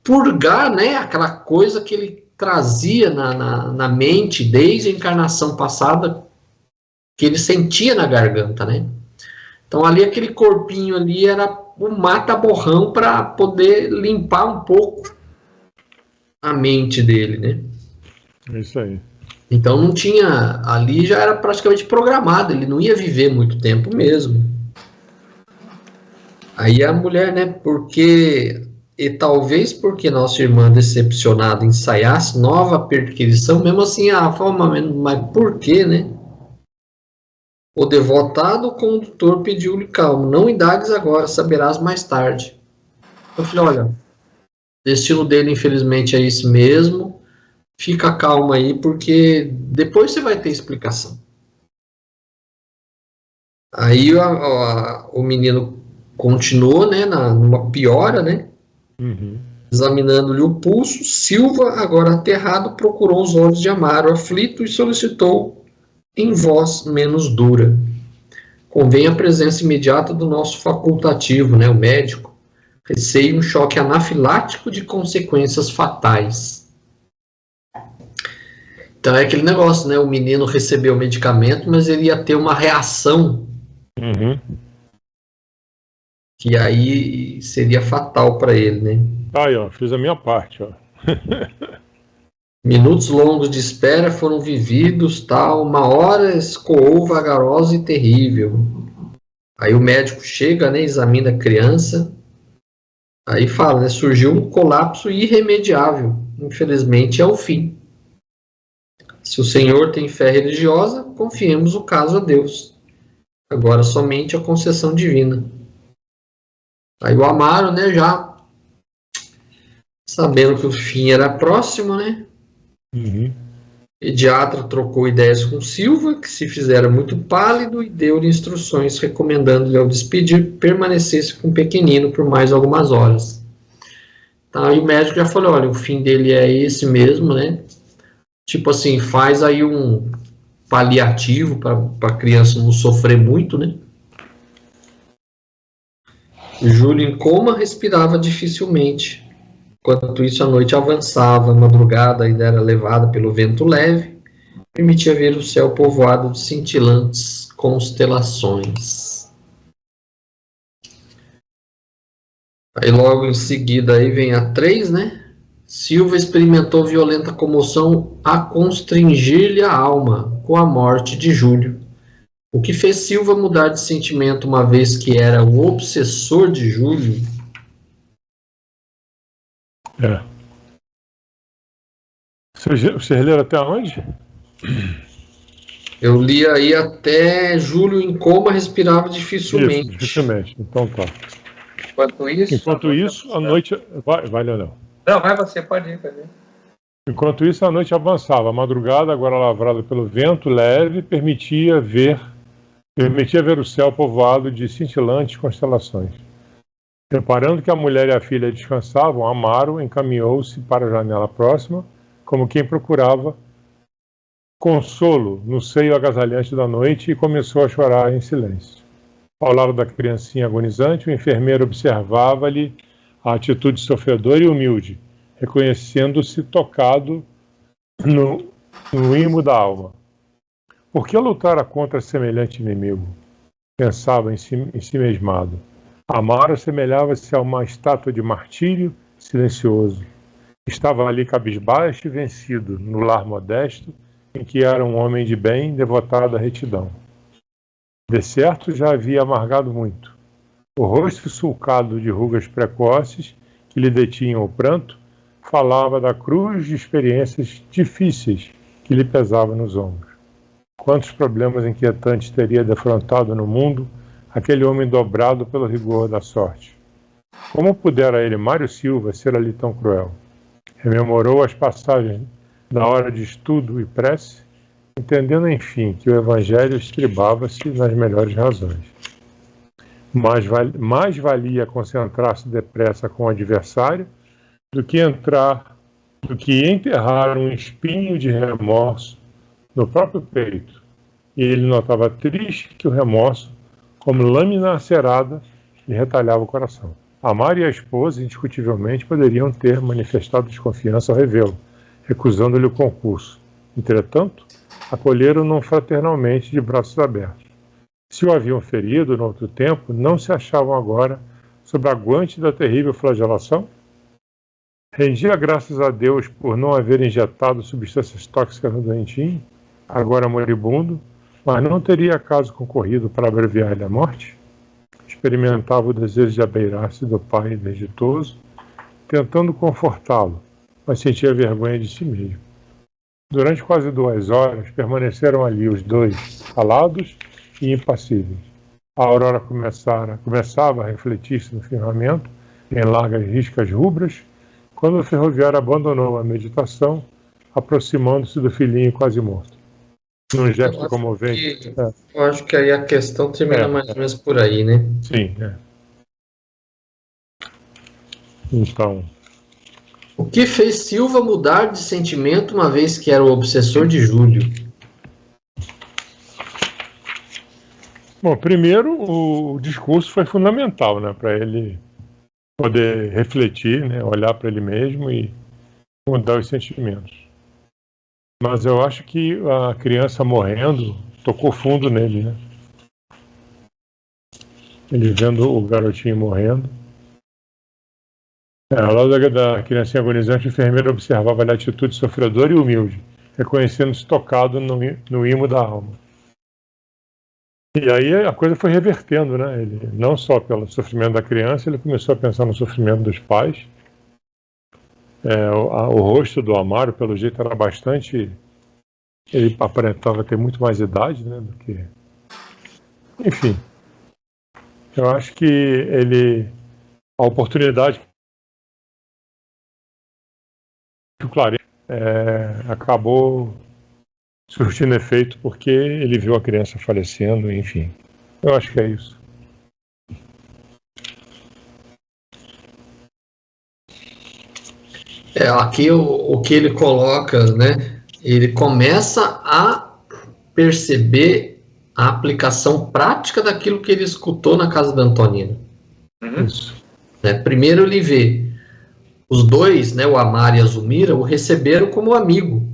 Speaker 1: purgar, né, aquela coisa que ele trazia na mente desde a encarnação passada, que ele sentia na garganta, né? Então, ali, aquele corpinho ali era o mata-borrão para poder limpar um pouco a mente dele, né?
Speaker 3: Isso aí.
Speaker 1: Então não tinha, ali já era praticamente programado, ele não ia viver muito tempo mesmo. Aí a mulher, né, e talvez porque nossa irmã decepcionada ensaiasse nova perquisição, mesmo assim, mas por quê, né? O devotado condutor pediu-lhe calmo, não indagues agora, saberás mais tarde. Eu falei, olha, o destino dele infelizmente é esse mesmo, fica calmo aí, porque depois você vai ter explicação. Aí o menino continuou, né, numa piora, né, Examinando-lhe o pulso, Silva, agora aterrado, procurou os olhos de Amaro, aflito, e solicitou em voz menos dura: convém a presença imediata do nosso facultativo, né, o médico. Receio um choque anafilático de consequências fatais. Então é aquele negócio, né? O menino recebeu o medicamento, mas ele ia ter uma reação que aí seria fatal para ele, né?
Speaker 3: Aí, ó, fiz a minha parte, ó.
Speaker 1: Minutos longos de espera foram vividos, tal, uma hora escoou vagarosa e terrível. Aí o médico chega, né, examina a criança, aí fala, né, surgiu um colapso irremediável, infelizmente é o fim. Se o Senhor tem fé religiosa, confiemos o caso a Deus. Agora somente a concessão divina. Aí o Amaro, né, já sabendo que o fim era próximo, né, pediatra trocou ideias com Silva, que se fizera muito pálido, e deu-lhe instruções recomendando-lhe ao despedir permanecesse com o pequenino por mais algumas horas. Então, aí o médico já falou, olha, o fim dele é esse mesmo, né? Tipo assim, faz aí um paliativo para a criança não sofrer muito, né? Júlio, em coma, respirava dificilmente. Enquanto isso, a noite avançava, a madrugada ainda era levada pelo vento leve, permitia ver o céu povoado de cintilantes constelações. Aí logo em seguida aí vem a 3, né? Silva experimentou violenta comoção a constringir-lhe a alma com a morte de Júlio, o que fez Silva mudar de sentimento, uma vez que era o obsessor de Júlio.
Speaker 3: Vocês leram até onde?
Speaker 1: Eu li aí até Júlio em coma respirava dificilmente.
Speaker 3: Isso, dificilmente. Então tá.
Speaker 2: Enquanto isso,
Speaker 3: a noite... Vai, Leonel.
Speaker 2: Não, vai você, pode ir.
Speaker 3: Enquanto isso, a noite avançava. A madrugada, agora lavrada pelo vento leve, permitia ver o céu povoado de cintilantes constelações. Reparando que a mulher e a filha descansavam, Amaro encaminhou-se para a janela próxima, como quem procurava consolo no seio agasalhante da noite, e começou a chorar em silêncio. Ao lado da criancinha agonizante, o enfermeiro observava-lhe a atitude sofredora e humilde, reconhecendo-se tocado no imo da alma. Por que lutara contra semelhante inimigo? Pensava em si mesmado. Amaro assemelhava-se a uma estátua de martírio silencioso. Estava ali cabisbaixo e vencido, no lar modesto, em que era um homem de bem, devotado à retidão. De certo, já havia amargado muito. O rosto sulcado de rugas precoces, que lhe detinham o pranto, falava da cruz de experiências difíceis que lhe pesava nos ombros. Quantos problemas inquietantes teria defrontado no mundo aquele homem dobrado pelo rigor da sorte? Como pudera ele, Mário Silva, ser ali tão cruel? Rememorou as passagens da hora de estudo e prece, entendendo, enfim, que o Evangelho estribava-se nas melhores razões. Mais valia concentrar-se depressa com o adversário do que enterrar um espinho de remorso no próprio peito. E ele notava triste que o remorso, como lâmina acerada, lhe retalhava o coração. Amaro e a esposa, indiscutivelmente, poderiam ter manifestado desconfiança ao revê-lo, recusando-lhe o concurso. Entretanto, acolheram-no fraternalmente de braços abertos. Se o haviam ferido no outro tempo, não se achavam agora sob a guante da terrível flagelação? Rendia graças a Deus por não haver injetado substâncias tóxicas no doentinho, agora moribundo, mas não teria acaso concorrido para abreviar-lhe a morte? Experimentava o desejo de abeirar-se do pai desditoso, tentando confortá-lo, mas sentia vergonha de si mesmo. Durante quase 2 horas, permaneceram ali os dois, calados e impassíveis. A aurora começava a refletir-se no firmamento, em largas riscas rubras, quando o ferroviário abandonou a meditação, aproximando-se do filhinho quase morto. Num gesto comovente.
Speaker 1: Eu acho que aí a questão termina mais ou menos por aí, né?
Speaker 3: Sim, Então,
Speaker 1: O que fez Silva mudar de sentimento uma vez que era o obsessor de Júlio?
Speaker 3: Bom, primeiro, o discurso foi fundamental, né, para ele poder refletir, né, olhar para ele mesmo e mudar os sentimentos. Mas eu acho que a criança morrendo tocou fundo nele, né? Ele vendo o garotinho morrendo. Ao lado da criancinha agonizante, o enfermeiro observava a atitude sofredora e humilde, reconhecendo-se tocado no imo da alma. E aí a coisa foi revertendo, né? Ele, não só pelo sofrimento da criança, ele começou a pensar no sofrimento dos pais. O rosto do Amaro, pelo jeito, era bastante... Ele aparentava ter muito mais idade, né, do que... Enfim, eu acho que a oportunidade que o Clareiro acabou surtindo efeito porque ele viu a criança falecendo, enfim. Eu acho que é isso.
Speaker 1: Aqui o que ele coloca, né? Ele começa a perceber a aplicação prática daquilo que ele escutou na casa da Antonina.
Speaker 3: Isso.
Speaker 1: Primeiro ele vê os dois, né, o Amaro e a Zulmira, o receberam como amigo.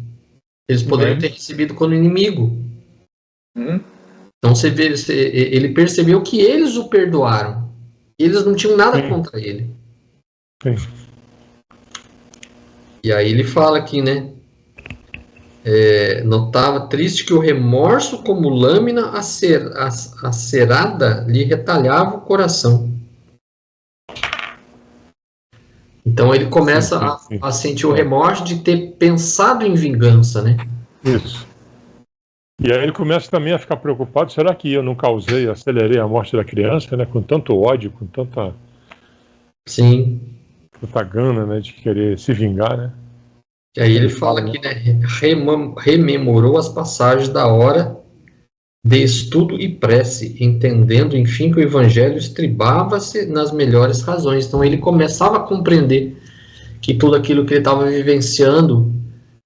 Speaker 1: Eles poderiam ter recebido como inimigo. Então você vê, ele percebeu que eles o perdoaram. Eles não tinham nada contra ele.
Speaker 3: Sim.
Speaker 1: E aí ele fala aqui, né? Notava triste que o remorso, como lâmina acerada, lhe retalhava o coração. Então ele começa a sentir o remorso de ter pensado em vingança, né?
Speaker 3: Isso. E aí ele começa também a ficar preocupado, será que eu não acelerei a morte da criança, né? Com tanto ódio, com tanta...
Speaker 1: Sim.
Speaker 3: Tanta gana, né? De querer se vingar, né?
Speaker 1: E aí ele fala que, né, rememorou as passagens da hora de estudo e prece, entendendo, enfim, que o evangelho estribava-se nas melhores razões. Então ele começava a compreender que tudo aquilo que ele estava vivenciando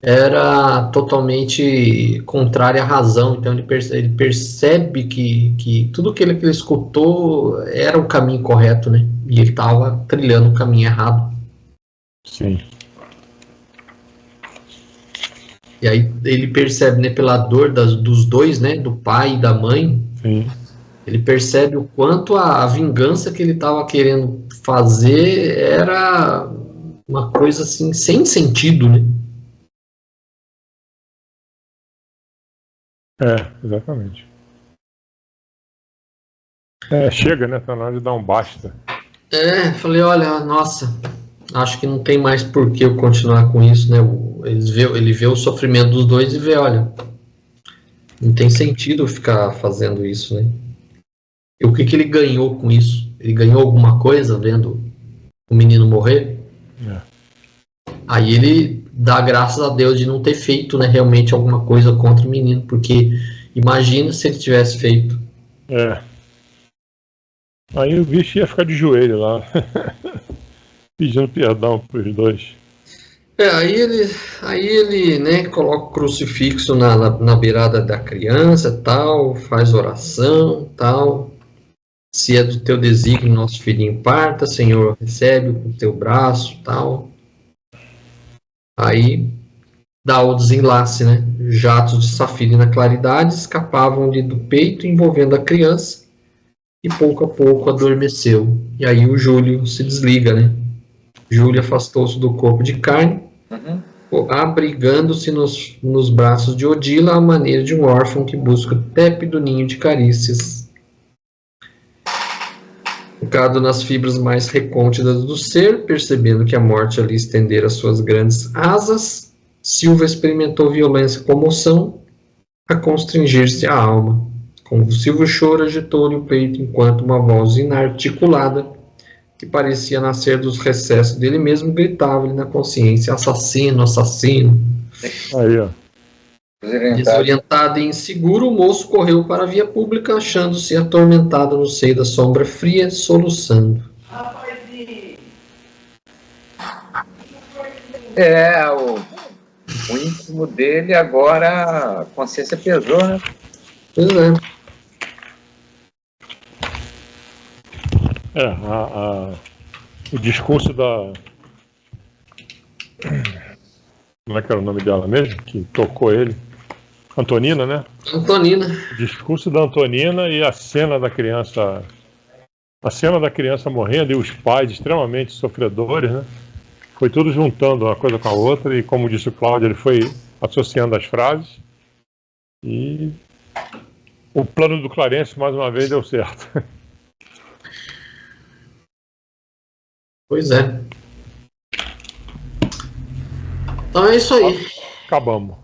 Speaker 1: era totalmente contrário à razão. Então ele percebe que tudo aquilo que ele escutou era o caminho correto, né? E ele estava trilhando o caminho errado.
Speaker 3: Sim.
Speaker 1: E aí ele percebe, né, pela dor dos dois, né, do pai e da mãe.
Speaker 3: Sim.
Speaker 1: Ele percebe o quanto a vingança que ele estava querendo fazer era uma coisa assim sem sentido, né?
Speaker 3: Exatamente. Chega, né? Tá na hora de dar um basta.
Speaker 1: Falei, olha, nossa, acho que não tem mais por que eu continuar com isso, né? Ele vê o sofrimento dos dois e vê, olha, não tem sentido eu ficar fazendo isso, né? E o que ele ganhou com isso? Ele ganhou alguma coisa vendo o menino morrer? Aí ele dá graças a Deus de não ter feito, né, realmente alguma coisa contra o menino, porque imagina se ele tivesse feito.
Speaker 3: Aí o bicho ia ficar de joelho lá, pedindo perdão pros dois.
Speaker 1: Aí ele, né, coloca o crucifixo na beirada da criança, tal, faz oração, tal. Se é do teu desígnio, nosso filhinho parta, Senhor, recebe com o teu braço, tal. Aí dá o desenlace, né? Jatos de safira na claridade escapavam-lhe do peito, envolvendo a criança, e pouco a pouco adormeceu. E aí o Júlio se desliga, né? Júlio afastou-se do corpo de carne, abrigando-se nos braços de Odila à maneira de um órfão que busca o tépido ninho de carícias. Focado nas fibras mais recônditas do ser, percebendo que a morte ali estendera suas grandes asas, Silva experimentou violência e comoção a constringir-se a alma. Convulsivo choro agitou-lhe o peito, enquanto uma voz inarticulada, que parecia nascer dos recessos dele mesmo, gritava-lhe na consciência: assassino, assassino.
Speaker 3: Aí, ó.
Speaker 1: Desorientado e inseguro, o moço correu para a via pública, achando-se atormentado no seio da sombra fria, soluçando.
Speaker 2: O íntimo dele agora, a consciência pesou, né?
Speaker 1: Pois é.
Speaker 3: O discurso da... Como é que era o nome dela mesmo? Que tocou ele? Antonina, né?
Speaker 1: Antonina.
Speaker 3: O discurso da Antonina e a cena da criança... A cena da criança morrendo e os pais extremamente sofredores, né? Foi tudo juntando uma coisa com a outra e, como disse o Cláudio, ele foi associando as frases e o plano do Clarence, mais uma vez, deu certo.
Speaker 1: Pois é. Então é isso aí.
Speaker 3: Acabamos.